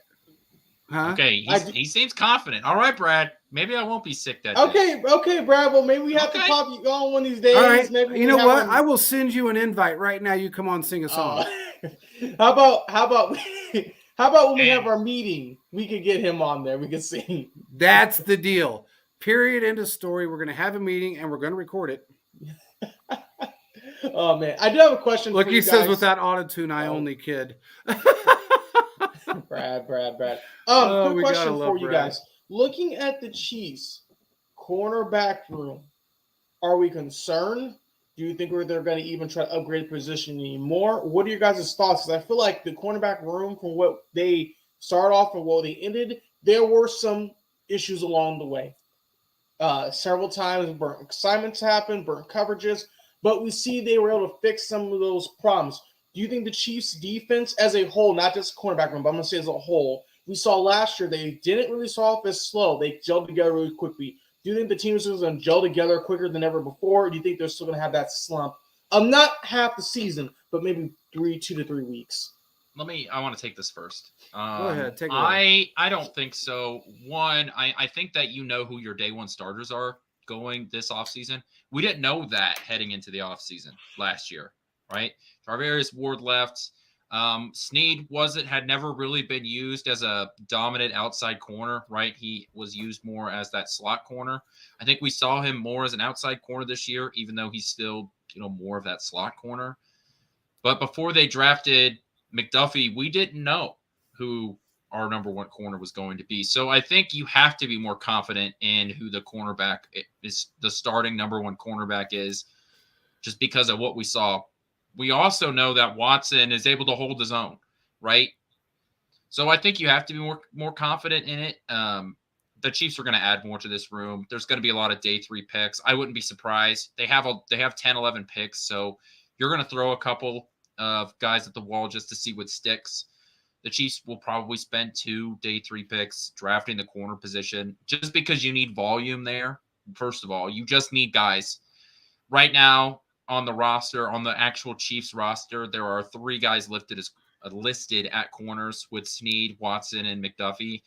Huh? Okay, he seems confident. All right, Brad. Maybe I won't be sick that day. Okay, Brad. Well, maybe we have to pop you on one of these days. All right. Maybe you know what? I will send you an invite right now. You come on, sing a song. How about when we have our meeting? We could get him on there. We could sing. That's the deal. Period. End of story. We're going to have a meeting and we're going to record it. Oh man, I do have a question. Look, for he you says guys. without auto-tune, I only kid. Brad. Oh, Quick we gotta question love for you Brad. guys. Looking at the Chiefs cornerback room, are we concerned? Do you think they're going to even try to upgrade position anymore? What are your guys' thoughts? Because I feel like the cornerback room, from what they started off and what they ended, there were some issues along the way. Several times, burnt assignments happened, burnt coverages, but we see they were able to fix some of those problems. Do you think the Chiefs' defense as a whole, not just cornerback room, but I'm going to say as a whole, we saw last year they didn't really start off as slow. They gelled together really quickly. Do you think the teams are going to gel together quicker than ever before? Or do you think they're still going to have that slump of not half the season, but maybe 2 to 3 weeks? I want to take this first. Go ahead, take it away. I don't think so. One, I think that you know who your day one starters are going this offseason. We didn't know that heading into the offseason last year, right? Tarvarius Ward left. Snead had never really been used as a dominant outside corner, right? He was used more as that slot corner. I think we saw him more as an outside corner this year, even though he's still, more of that slot corner. But before they drafted McDuffie, we didn't know who our number one corner was going to be. So I think you have to be more confident in who the cornerback is, the starting number one cornerback is, just because of what we saw. We also know that Watson is able to hold his own, right? So I think you have to be more confident in it. The Chiefs are going to add more to this room. There's going to be a lot of day 3 picks. I wouldn't be surprised. They have 10, 11 picks, so you're going to throw a couple of guys at the wall just to see what sticks. The Chiefs will probably spend 2 day 3 picks drafting the corner position, just because you need volume there. First of all, you just need guys. Right now on the roster, on the actual Chiefs roster, there are 3 guys listed at corners with Snead, Watson, and McDuffie.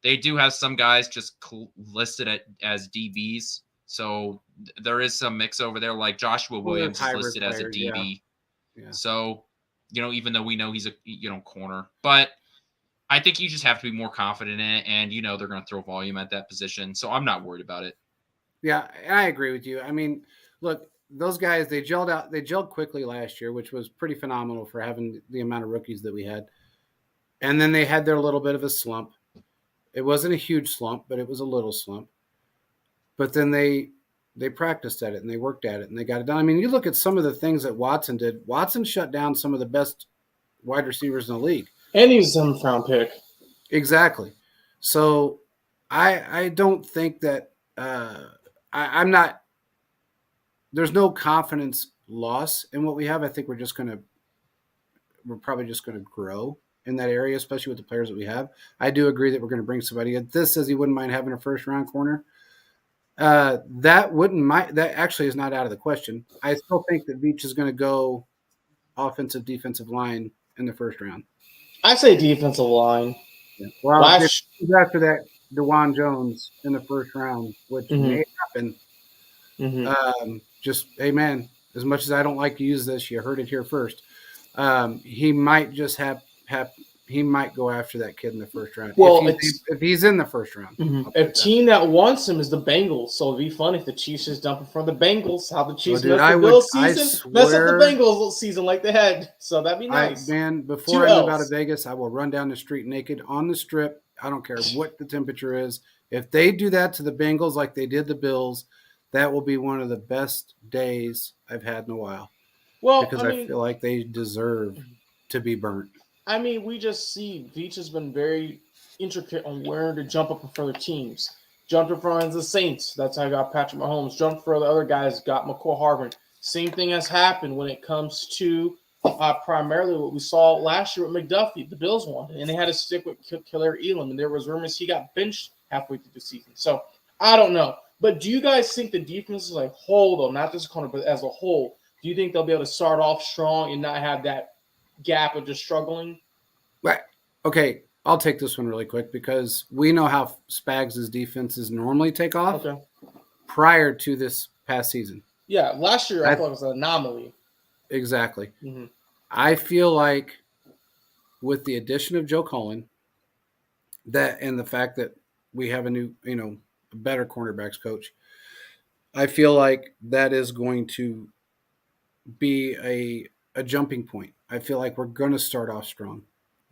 They do have some guys just listed as DBs. So there is some mix over there. Like Joshua Williams is listed as a DB. Yeah. So, even though we know he's a, corner. But I think you just have to be more confident in it. And, they're going to throw volume at that position. So I'm not worried about it. Yeah, I agree with you. I mean, look, those guys, they gelled quickly last year, which was pretty phenomenal for having the amount of rookies that we had. And then they had their little bit of a slump. It wasn't a huge slump, but it was a little slump. But then they practiced at it and they worked at it and they got it done. I mean, you look at some of the things that Watson did. Watson shut down some of the best wide receivers in the league. And he was a 7th round pick. Exactly. So I don't think that I'm not – there's no confidence loss in what we have. I think we're probably just going to grow in that area, especially with the players that we have. I do agree that we're going to bring somebody in. This says he wouldn't mind having a first-round corner. That actually is not out of the question. I still think that Veach is going to go offensive, defensive line in the first round. I say defensive line. Yeah. Well, after that, DeJuan Jones in the first round, which may happen. Hey, man, as much as I don't like to use this, you heard it here first. He might just he might go after that kid in the first round. Well, if he's in the first round. A team that wants him is the Bengals. So it'd be fun if the Chiefs just dump in front of the Bengals. How the Chiefs mess the Bills season, mess up the Bengals season like they had. So that'd be nice. Before I move out of Vegas, I will run down the street naked on the strip. I don't care what the temperature is. If they do that to the Bengals like they did the Bills, that will be one of the best days I've had in a while. Well, because I feel like they deserve to be burnt. I mean, we just see Veach has been very intricate on where to jump up in front of teams. Jumped in front of the Saints. That's how I got Patrick Mahomes. Jumped for the other guys, got McCall Hardman. Same thing has happened when it comes to primarily what we saw last year with McDuffie. The Bills wanted, and they had to stick with Killer Elam, and there was rumors he got benched halfway through the season. So I don't know. But do you guys think the defense as a whole, though, not just corner, but as a whole, do you think they'll be able to start off strong and not have that gap of just struggling? Right. Okay, I'll take this one really quick because we know how Spags' defenses normally take off prior to this past season. Yeah, last year I thought it was an anomaly. Exactly. Mm-hmm. I feel like with the addition of Joe Cullen, that and the fact that we have a new, a better cornerbacks coach, I feel like that is going to be a jumping point. I feel like we're going to start off strong.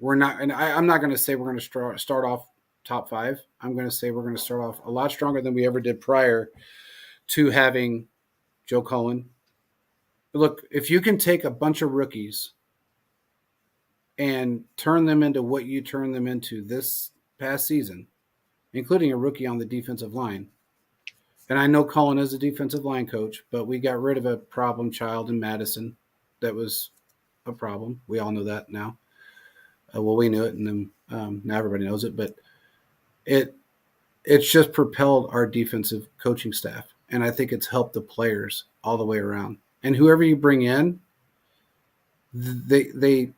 we're not, and I'm not going to say we're going to start off top 5. I'm going to say we're going to start off a lot stronger than we ever did prior to having Joe Cullen. Look, if you can take a bunch of rookies and turn them into what you turned them into this past season, including a rookie on the defensive line. And I know Cullen is a defensive line coach, but we got rid of a problem child in Madison. That was a problem. We all know that now. Well, we knew it, and then now everybody knows it. But it's just propelled our defensive coaching staff, and I think it's helped the players all the way around. And whoever you bring in, they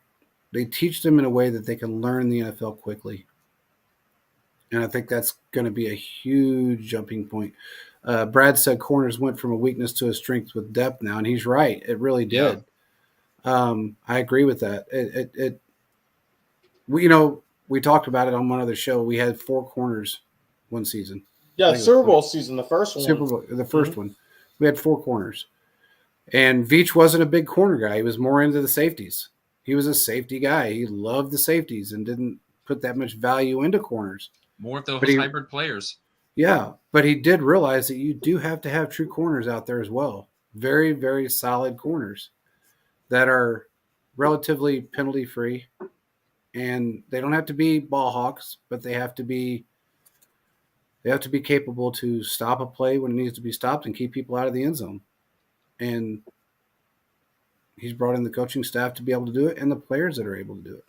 teach them in a way that they can learn the NFL quickly. And I think that's going to be a huge jumping point. Brad said corners went from a weakness to a strength with depth now, and he's right. It really did. Yeah. I agree with that. We talked about it on one other show. We had 4 corners one season. Yeah, Super Bowl season, the first one. Super Bowl, the first one. We had 4 corners. And Veach wasn't a big corner guy. He was more into the safeties. He was a safety guy. He loved the safeties and didn't put that much value into corners. More of those hybrid players. Yeah, but he did realize that you do have to have true corners out there as well. Very, very solid corners that are relatively penalty-free. And they don't have to be ball hawks, but they have to be capable to stop a play when it needs to be stopped and keep people out of the end zone. And he's brought in the coaching staff to be able to do it and the players that are able to do it.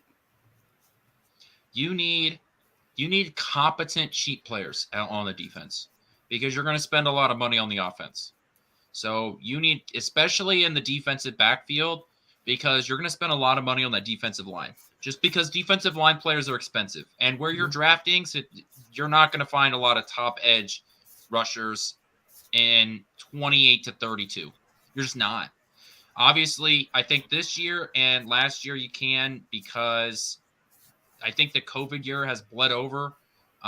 You need competent cheap players on the defense because you're going to spend a lot of money on the offense. So you need, especially in the defensive backfield, because you're going to spend a lot of money on that defensive line just because defensive line players are expensive. And where you're drafting, so you're not going to find a lot of top edge rushers in 28 to 32. You're just not. Obviously, I think this year and last year you can because I think the COVID year has bled over.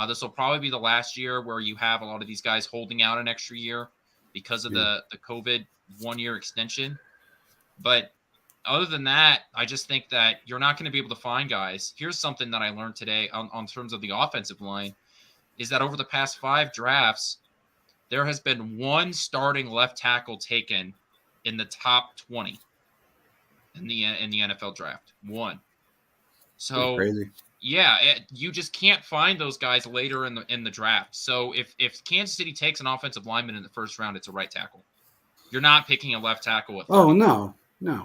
This will probably be the last year where you have a lot of these guys holding out an extra year because of the COVID 1-year extension. But other than that, I just think that you're not going to be able to find guys. Here's something that I learned today on terms of the offensive line is that over the past 5 drafts, there has been 1 starting left tackle taken in the top 20 in the NFL draft. 1. So crazy. Yeah, you just can't find those guys later in the draft. So if Kansas City takes an offensive lineman in the first round, it's a right tackle. You're not picking a left tackle at 30. Oh no,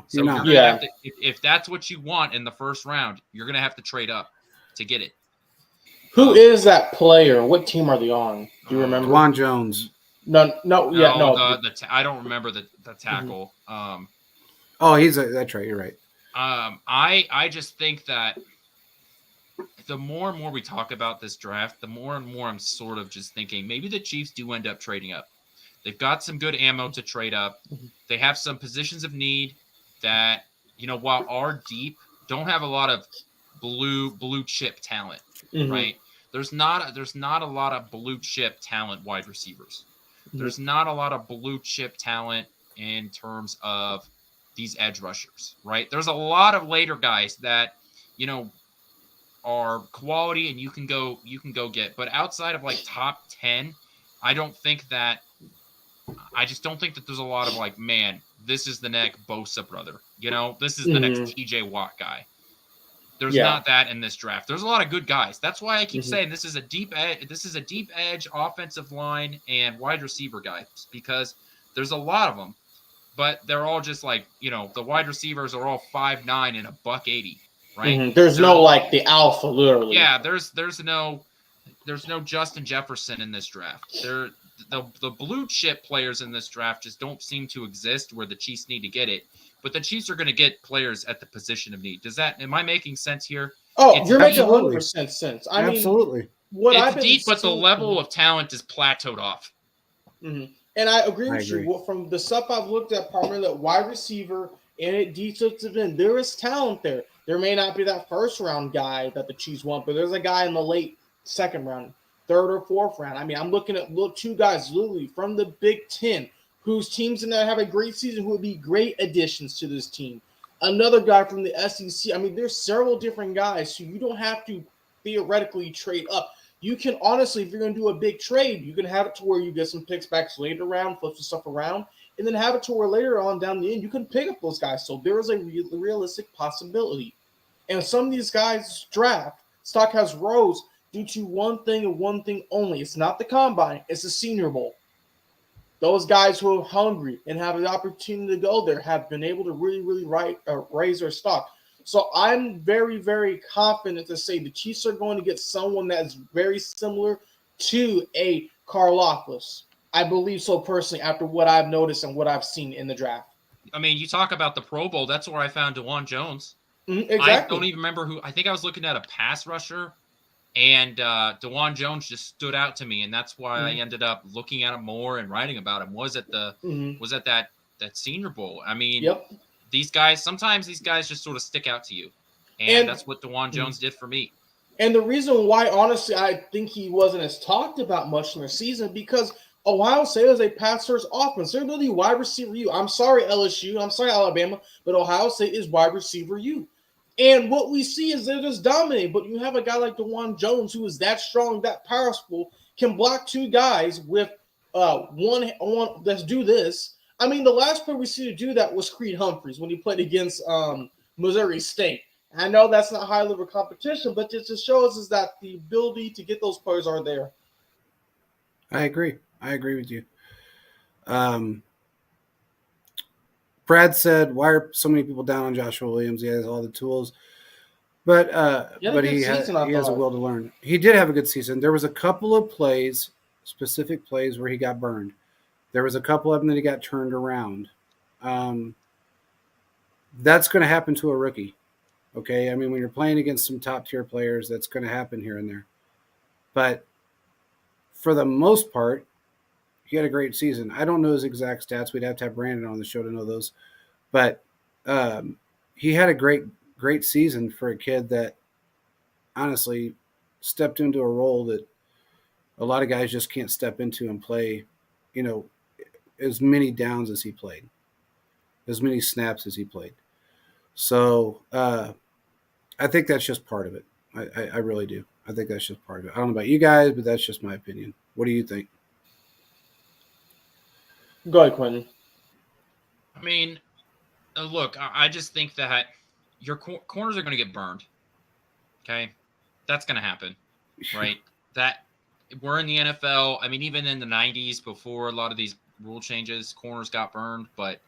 so you're not. You're gonna have to, if that's what you want in the first round, you're going to have to trade up to get it. Who is that player? What team are they on? Do you remember? Dwan Jones. No. I don't remember the tackle. Mm-hmm. That's right. You're right. I just think that the more and more we talk about this draft, the more and more I'm sort of just thinking maybe the Chiefs do end up trading up. They've got some good ammo to trade up. Mm-hmm. They have some positions of need that, while are deep, don't have a lot of blue chip talent, Mm-hmm. right? There's not a lot of blue chip talent wide receivers. Mm-hmm. There's not a lot of blue chip talent in terms of these edge rushers, right? There's a lot of later guys that, are quality and you can go get, but outside of like top 10, I just don't think that there's a lot of like, man, this is the next Bosa brother, this is the next TJ Watt guy. There's not that in this draft. There's a lot of good guys. That's why I keep saying this is a deep edge offensive line and wide receiver guys, because there's a lot of them, but they're all just like, the wide receivers are all 5'9" and $180, right? Mm-hmm. There's no like the alpha, literally. Yeah, there's no Justin Jefferson in this draft. The blue chip players in this draft just don't seem to exist where the Chiefs need to get it. But the Chiefs are going to get players at the position of need. Am I making sense here? Oh, you're making 100% sense. Absolutely. It's deep, but the level of talent is plateaued off. Mm-hmm. And I agree with you. Well, from the stuff I've looked at, primarily at wide receiver and at defensive end, there is talent there. There may not be that first round guy that the Chiefs want, but there's a guy in the late second round, third or fourth round. I mean, I'm looking at 2 guys literally from the Big Ten whose teams in there have a great season who would be great additions to this team. another guy from the SEC. I mean, there's several different guys, so you don't have to theoretically trade up. You can honestly, if you're going to do a big trade, you can have it to where you get some picks back later around, flip some stuff around, and then have it to where later on down the end you can pick up those guys. So there is a realistic possibility. And some of these guys' draft stock has rose due to one thing and one thing only. It's not the combine, it's the Senior Bowl. Those guys who are hungry and have the opportunity to go there have been able to really raise their stock. So I'm very, very confident to say the Chiefs are going to get someone that's very similar to a Karlaftis. I believe so personally after what I've noticed and what I've seen in the draft. I mean, you talk about the Pro Bowl. That's where I found DeJuan Jones. Exactly. I don't even remember who. I think I was looking at a pass rusher, and DeJuan Jones just stood out to me, and that's why I ended up looking at him more and writing about him. Was at that Senior Bowl. I mean, these guys. Sometimes these guys just sort of stick out to you, and that's what DeJuan Jones did for me. And the reason why, honestly, I think he wasn't as talked about much in the season because Ohio State is a pass-first offense. They're literally wide receiver U. I'm sorry, LSU. I'm sorry, Alabama. But Ohio State is wide receiver U. And what we see is they're just dominating. But you have a guy like DeJuan Jones who is that strong, that powerful, can block two guys with one. Let's do this. I mean, the last player we see to do that was Creed Humphreys when he played against Missouri State. I know that's not high-level competition, but it just shows us that the ability to get those players are there. I agree with you. Brad said, "Why are so many people down on Joshua Williams? He has all the tools, but he has a will to learn. He did have a good season. There was a couple of specific plays where he got burned. There was a couple of them that he got turned around. That's going to happen to a rookie. Okay, I mean, when you're playing against some top-tier players, that's going to happen here and there. But for the most part, he had a great season. I don't know his exact stats. We'd have to have Brandon on the show to know those. But he had a great season for a kid that honestly stepped into a role that a lot of guys just can't step into and play, as many downs as he played, as many snaps as he played. So I think that's just part of it. I really do. I think that's just part of it. I don't know about you guys, but that's just my opinion. What do you think? Go ahead, Quentin. I mean, look, I just think that your corners are going to get burned. Okay? That's going to happen, right? That we're in the NFL. I mean, even in the 90s, before a lot of these rule changes, corners got burned, but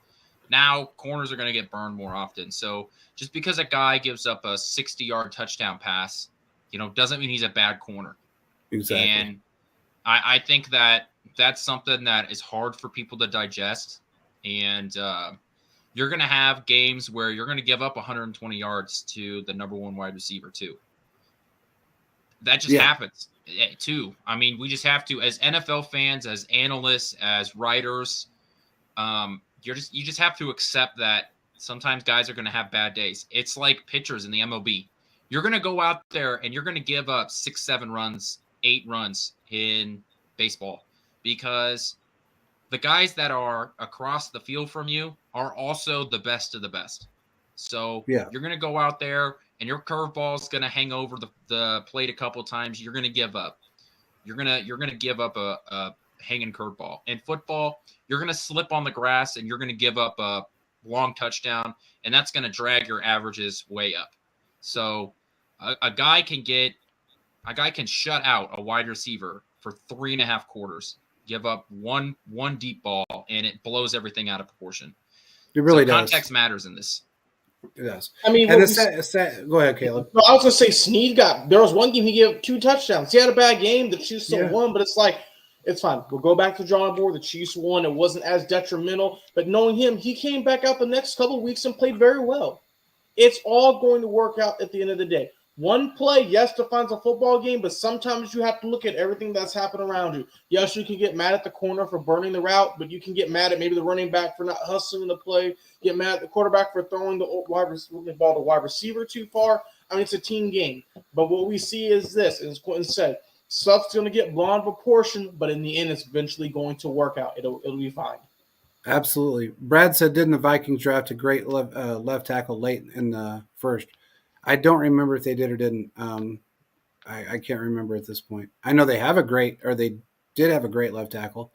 now corners are going to get burned more often. So just because a guy gives up a 60-yard touchdown pass, doesn't mean he's a bad corner. Exactly. And I think that that's something that is hard for people to digest. And you're going to have games where you're going to give up 120 yards to the number one wide receiver too. That just happens too. I mean, we just have to, as NFL fans, as analysts, as writers, you just have to accept that sometimes guys are going to have bad days. It's like pitchers in the MLB. You're going to go out there and you're going to give up 6, 7 runs, 8 runs in baseball because the guys that are across the field from you are also the best of the best. So you're going to go out there and your curveball is going to hang over the plate a couple of times. You're going to give up. You're going to give up a hanging curveball. In football, you're going to slip on the grass and you're going to give up a long touchdown, and that's going to drag your averages way up. So a guy can shut out a wide receiver for 3.5 quarters, give up one deep ball, and it blows everything out of proportion. It really does. Context matters in this. It does. I mean, and go ahead, Caleb. No, I was going to say Snead there was one game he gave 2 touchdowns. He had a bad game. The Chiefs still won, but it's like, it's fine. We'll go back to the drawing board. The Chiefs won. It wasn't as detrimental. But knowing him, he came back out the next couple of weeks and played very well. It's all going to work out at the end of the day. One play, yes, defines a football game, but sometimes you have to look at everything that's happened around you. Yes, you can get mad at the corner for burning the route, but you can get mad at maybe the running back for not hustling the play, get mad at the quarterback for throwing the ball to wide receiver too far. I mean, it's a team game. But what we see is this, as Quentin said, stuff's going to get blown out of proportion, but in the end, it's eventually going to work out. It'll be fine. Absolutely. Brad said, didn't the Vikings draft a great left tackle late in the first? I don't remember if they did or didn't. I can't remember at this point. I know they did have a great left tackle.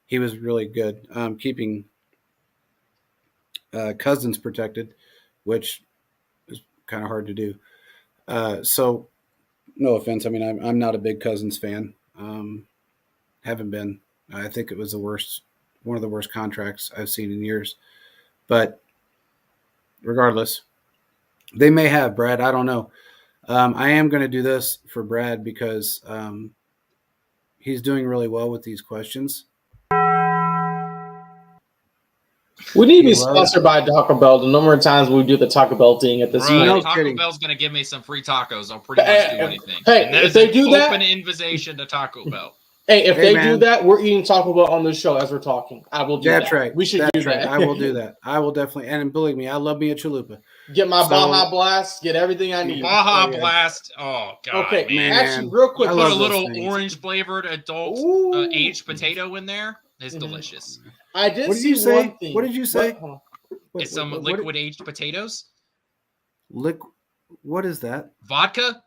He was really good, keeping Cousins protected, which is kind of hard to do. So, no offense. I mean, I'm not a big Cousins fan. Haven't been. I think it was one of the worst contracts I've seen in years. But regardless, they may have, Brad. I don't know. I am going to do this for Brad because he's doing really well with these questions. We need to be He loves- sponsored by Taco Bell. The number of times we do the Taco Bell thing at this Right. No Taco kidding. Bell's gonna give me some free tacos. I'll pretty much do anything. Hey, and that if is they an do that- open invitation to Taco Bell. Hey, if Hey, they man. do that, we're eating Taco Bell on the show as we're talking. I will do That's that. right. We should That's do right. that. I will do that. I will definitely. And believe me, I love me a chalupa. Get my So- Baja Blast. Get everything I need. Baja yeah. Blast. Oh god, Okay, man. actually, real quick, I Put love a those little things. orange flavored adult Ooh. aged potato in there. It's Mhm. delicious. I did What did see you say? one thing. What did you say? Hold on. What- It's some what- liquid aged potatoes. What is that? Vodka.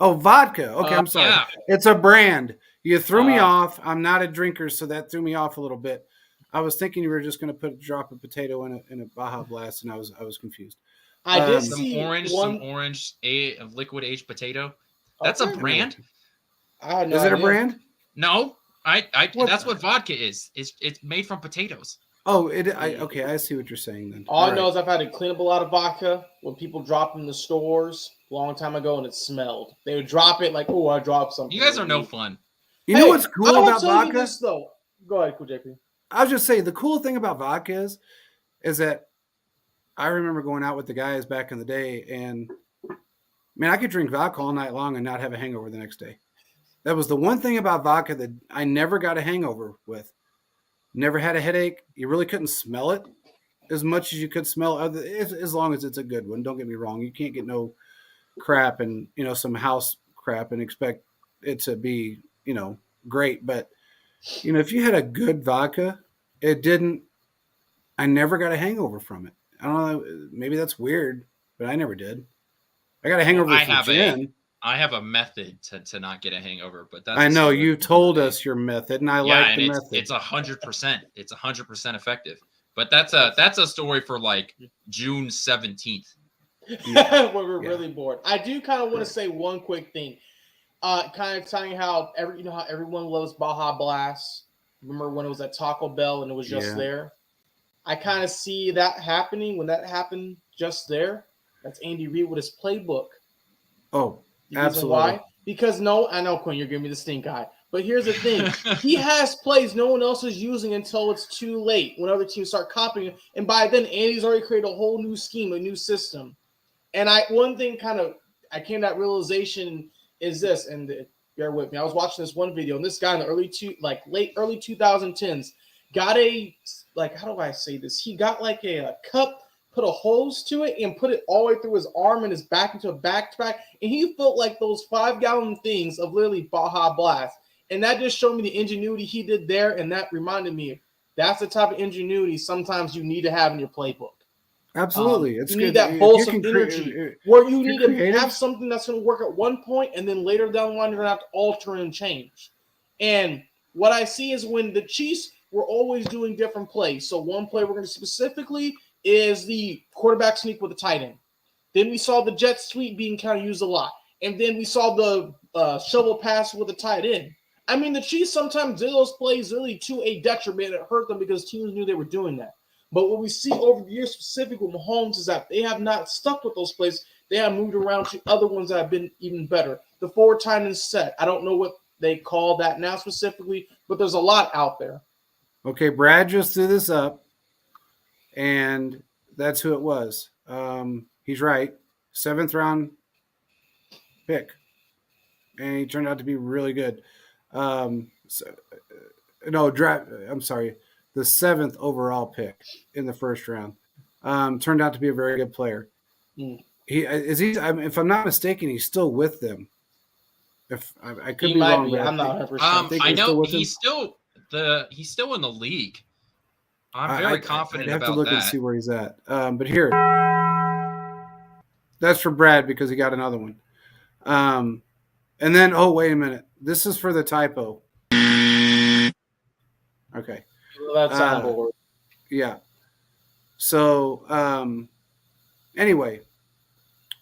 Oh, vodka. Okay, I'm sorry. Yeah. It's a brand. You threw me Uh, off. I'm not a drinker, so that threw me off a little bit. I was thinking you were just going to put a drop of potato in a Baja Blast, and I was confused. I did Some see Some one. orange liquid aged potato. That's a Okay. brand. I had no Is it a idea. brand? No, What that's the- what vodka is. It's made from potatoes. Oh, okay, I see what you're saying then. All I right. know is I've had to clean up a lot of vodka when people drop them in the stores a long time ago, and it smelled. They would drop it like, "Oh, I dropped something." You guys are no fun. You know what's cool I will about tell you vodka? this, though. Go ahead, cool JP. I was just saying the cool thing about vodka is that I remember going out with the guys back in the day, and man, I could drink vodka all night long and not have a hangover the next day. That was the one thing about vodka that I never got a hangover with. Never had a headache. You really couldn't smell it as much as you could smell as long as it's a good one. Don't get me wrong. You can't get no crap and some house crap and expect it to be great. But if you had a good vodka, I never got a hangover from it. I don't know. Maybe that's weird, but I never did. I got a hangover I from have gin. I have a method to not get a hangover, but that's I know a you told us your method, and I like the method. it's 100%. It's 100% effective. But that's a story for like June 17th. when we're Yeah. really bored. I do kind of want to say one quick thing. Kind of telling how how everyone loves Baja Blast. Remember when it was at Taco Bell and it was just Yeah. there? I kind of see that happening when that happened just there. That's Andy Reid with his playbook. Oh, The reason absolutely. why? Because I know Quinn, you're giving me the stink eye. But here's the thing. He has plays no one else is using until it's too late. When other teams start copying it. And by then, Andy's already created a whole new scheme, a new system. And one thing I came to that realization is this, and bear with me. I was watching this one video, and this guy in the late early 2010s got how do I say this? He got like a cup, put a hose to it, and put it all the way through his arm and his back into a backpack, and he felt like those 5-gallon things of literally Baja Blast. And that just showed me the ingenuity he did there, and that reminded me that's the type of ingenuity sometimes you need to have in your playbook. Absolutely. It's you good. need that If bolus you of can energy where you need to creative. have something that's going to work at one point, and then later down the line, you're going to have to alter and change. And what I see is when the Chiefs were always doing different plays. So one play we're going to specifically is the quarterback sneak with the tight end. Then we saw the jet sweep being kind of used a lot. And then we saw the shovel pass with the tight end. I mean, the Chiefs sometimes did those plays really to a detriment. It hurt them because teams knew they were doing that. But what we see over the years, specifically with Mahomes, is that they have not stuck with those plays. They have moved around to other ones that have been even better. The 4 tight end set. I don't know what they call that now specifically, but there's a lot out there. Okay, Brad just threw this up, and that's who it was. He's right. 7th round pick, and he turned out to be really good. I'm sorry, the 7th overall pick in the first round. Turned out to be a very good player. If I'm not mistaken, he's still with them. If I could He be might wrong, be. but I'm not 100%. think I he's still know with him? he's still in the league. I'm very confident I'd have about to look and that. see where he's at. But here, that's for Brad because he got another one. And then, oh, wait a minute. This is for the typo. Okay. That's on board. Yeah. So, anyway,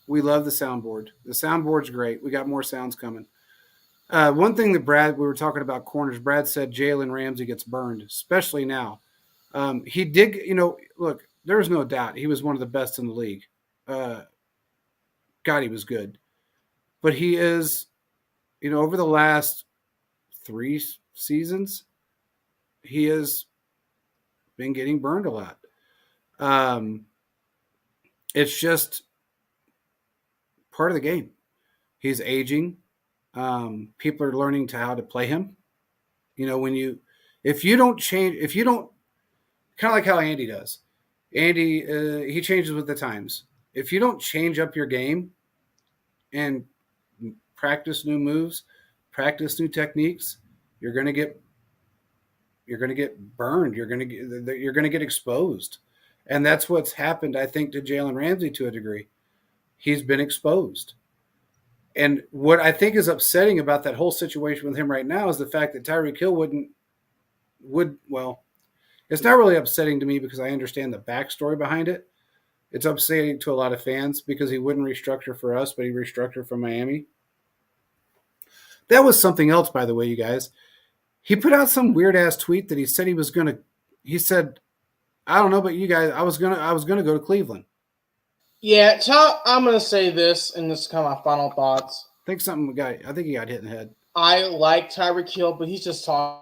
we love the soundboard. The soundboard's great. We got more sounds coming. One thing that we were talking about corners, Brad said Jalen Ramsey gets burned, especially now. He did, look, there's no doubt he was one of the best in the league. God, he was good. But he is, over the last 3 seasons, he has been getting burned a lot. It's just part of the game. He's aging. People are learning how to play him. If you don't, kind of like how Andy does. Andy, he changes with the times. If you don't change up your game and practice new moves, practice new techniques, you're going to get burned. You're going to get exposed. And that's what's happened, I think, to Jalen Ramsey to a degree. He's been exposed. And what I think is upsetting about that whole situation with him right now is the fact that Tyreek Hill it's not really upsetting to me because I understand the backstory behind it. It's upsetting to a lot of fans because he wouldn't restructure for us, but he restructured for Miami. That was something else, by the way, you guys. He put out some weird-ass tweet that he said he said, I don't know, but you guys, I was gonna go to Cleveland. Yeah, I'm gonna say this, and this is kind of my final thoughts. I think he got hit in the head. I like Tyreek Hill, but he's just talking.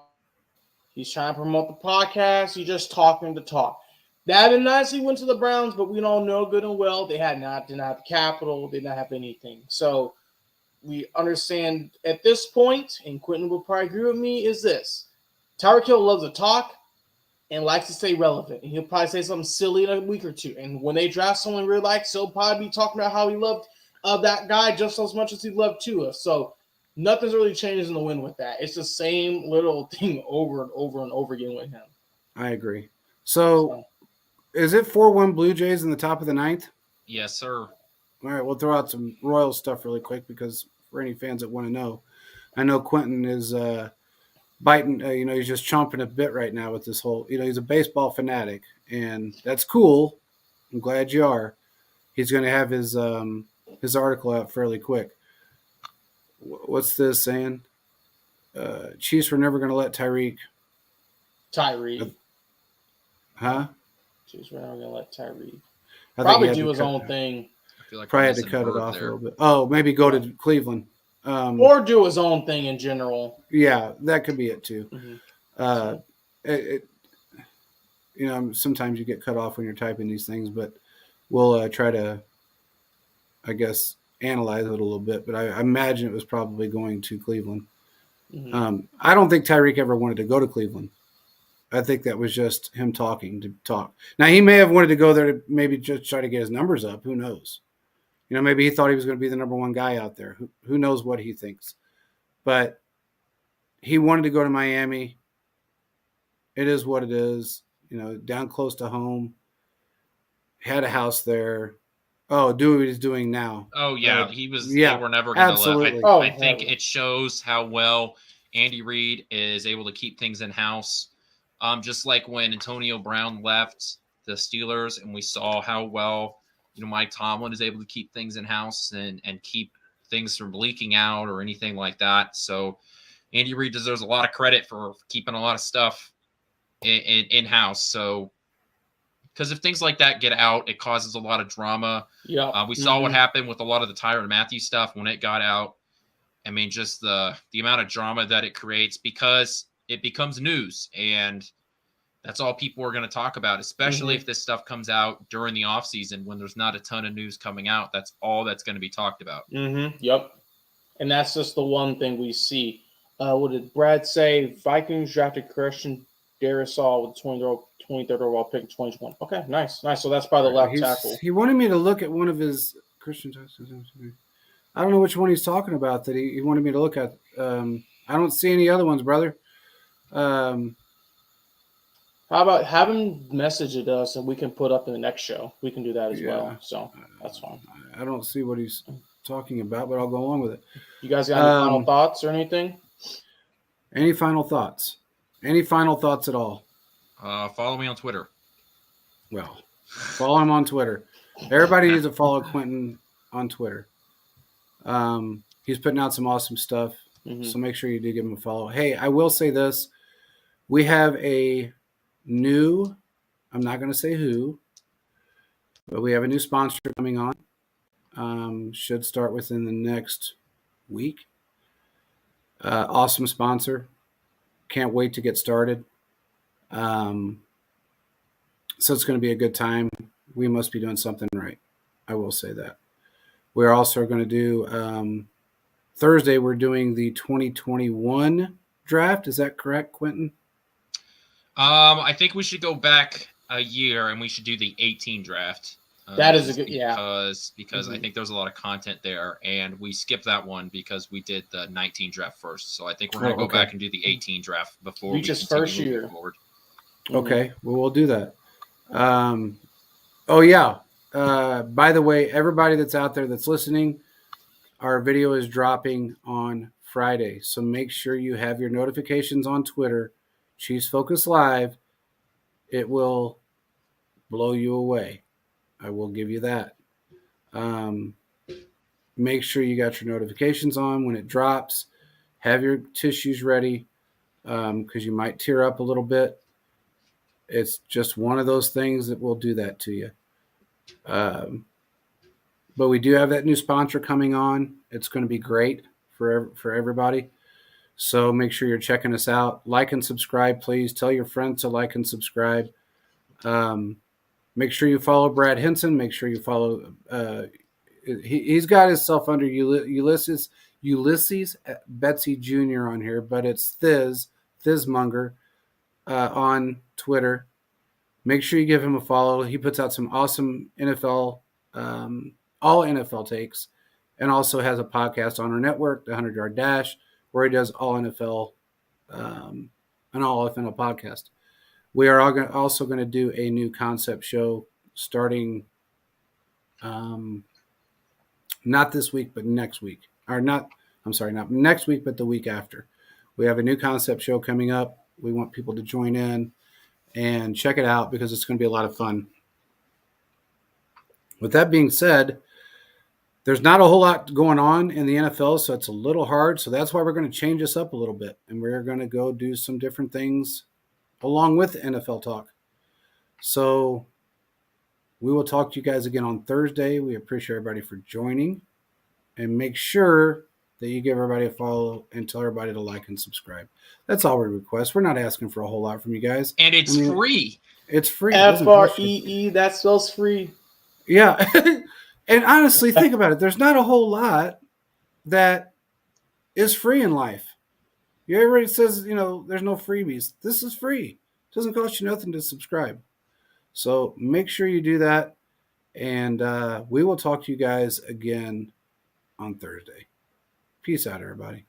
He's trying to promote the podcast. He's just talking to talk. That and nice he went to the Browns, but we don't know good and well they didn't have the capital, they didn't have anything. So we understand at this point, and Quentin will probably agree with me, is this. Tyreek Hill loves to talk and likes to stay relevant. And he'll probably say something silly in a week or two. And when they draft someone really likes, he'll probably be talking about how he loved that guy just as much as he loved Tua. So nothing's really changed in the wind with that. It's the same little thing over and over and over again with him. I agree. So is it 4-1 Blue Jays in the top of the 9th? Yes, sir. All right, we'll throw out some Royals stuff really quick because for any fans that want to know, I know Quentin is biting, he's just chomping a bit right now with this whole, he's a baseball fanatic, and that's cool. I'm glad you are. He's going to have his article out fairly quick. What's this saying? Chiefs were never going to let Tyreek. Huh? Chiefs were never going to let Tyreek. I Probably do his own thing. I feel like Probably I'm had to missing cut it word off there. a little bit. Oh, maybe go to Cleveland. Or do his own thing in general. Yeah, that could be it too. Mm-hmm. Sometimes you get cut off when you're typing these things, but we'll try to, I guess, analyze it a little bit. But I imagine it was probably going to Cleveland. Mm-hmm. I don't think Tyreek ever wanted to go to Cleveland. I think that was just him talking to talk. Now, he may have wanted to go there to maybe just try to get his numbers up. Who knows? Maybe he thought he was going to be the number one guy out there. Who knows what he thinks? But he wanted to go to Miami. It is what it is. Down close to home. Had a house there. Oh, do what he's doing now. Oh, yeah. They were never going to absolutely. let. I think it shows how well Andy Reid is able to keep things in-house. Just like when Antonio Brown left the Steelers and we saw how well Mike Tomlin is able to keep things in-house and keep things from leaking out or anything like that. So Andy Reid deserves a lot of credit for keeping a lot of stuff in-house. So because if things like that get out, it causes a lot of drama. Yeah, we saw what happened with a lot of the Tyrann Mathieu stuff when it got out. I mean, just the amount of drama that it creates because it becomes news, and that's all people are going to talk about, especially if this stuff comes out during the offseason when there's not a ton of news coming out. That's all that's going to be talked about. Yep. And that's just the one thing we see. What did Brad say? Vikings drafted Christian Darrisaw with the 23rd overall pick in 2020. Okay, nice. So that's probably the left tackle. He wanted me to look at one of his Christian. I don't know which one he's talking about that he wanted me to look at. I don't see any other ones, brother. How about have him message it us and we can put up in the next show. We can do that as Yeah. well. So that's fine. I don't see what he's talking about, but I'll go along with it. You guys got any final thoughts or anything? Any final thoughts? Any final thoughts at all? Follow me on Twitter. Well, follow him on Twitter. Everybody needs to follow Quentin on Twitter. He's putting out some awesome stuff. Mhm. So make sure you do give him a follow. Hey, I will say this. We have a new, I'm not going to say who, but we have a new sponsor coming on. Should start within the next week. Awesome sponsor. Can't wait to get started. So it's going to be a good time. We must be doing something right. I will say that. We're also going to do Thursday. We're doing the 2021 draft. Is that correct, Quentin? I think we should go back a year and we should do the 18 draft. That is a good, because I think there's a lot of content there, and we skipped that one because we did the 19 draft first. So I think we're going to go back and do the 18 draft before Reach we his continue first moving year. forward. Okay, well, we'll do that. Oh, yeah. By the way, everybody that's out there that's listening, our video is dropping on Friday. So make sure you have your notifications on Twitter, Chiefs Focus Live. It will blow you away. I will give you that. Make sure you got your notifications on when it drops. Have your tissues ready because you might tear up a little bit. It's just one of those things that will do that to you. But we do have that new sponsor coming on. It's going to be great for everybody. So make sure you're checking us out. Like and subscribe, please. Tell your friends to like and subscribe. Make sure you follow Brad Henson. Make sure you follow. He's got himself under Ulysses Betsy Jr. on here, but it's Thizmonger on Twitter. Make sure you give him a follow. He puts out some awesome NFL, all NFL takes, and also has a podcast on our network, the 100 Yard Dash, where he does all NFL, an all NFL podcast. We are also going to do a new concept show starting, not this week, but next week. Not next week, but the week after. We have a new concept show coming up. We want people to join in and check it out because it's going to be a lot of fun. With that being said, there's not a whole lot going on in the NFL, so it's a little hard. So that's why we're going to change this up a little bit, and we're going to go do some different things along with NFL talk. So we will talk to you guys again on Thursday. We appreciate everybody for joining, and make sure that you give everybody a follow and tell everybody to like and subscribe. That's all we request. We're not asking for a whole lot from you guys. And it's free. It's free. FREE, that spells free. Yeah. And honestly, think about it. There's not a whole lot that is free in life. Everybody says, there's no freebies. This is free. It doesn't cost you nothing to subscribe. So make sure you do that. And we will talk to you guys again on Thursday. Peace out, everybody.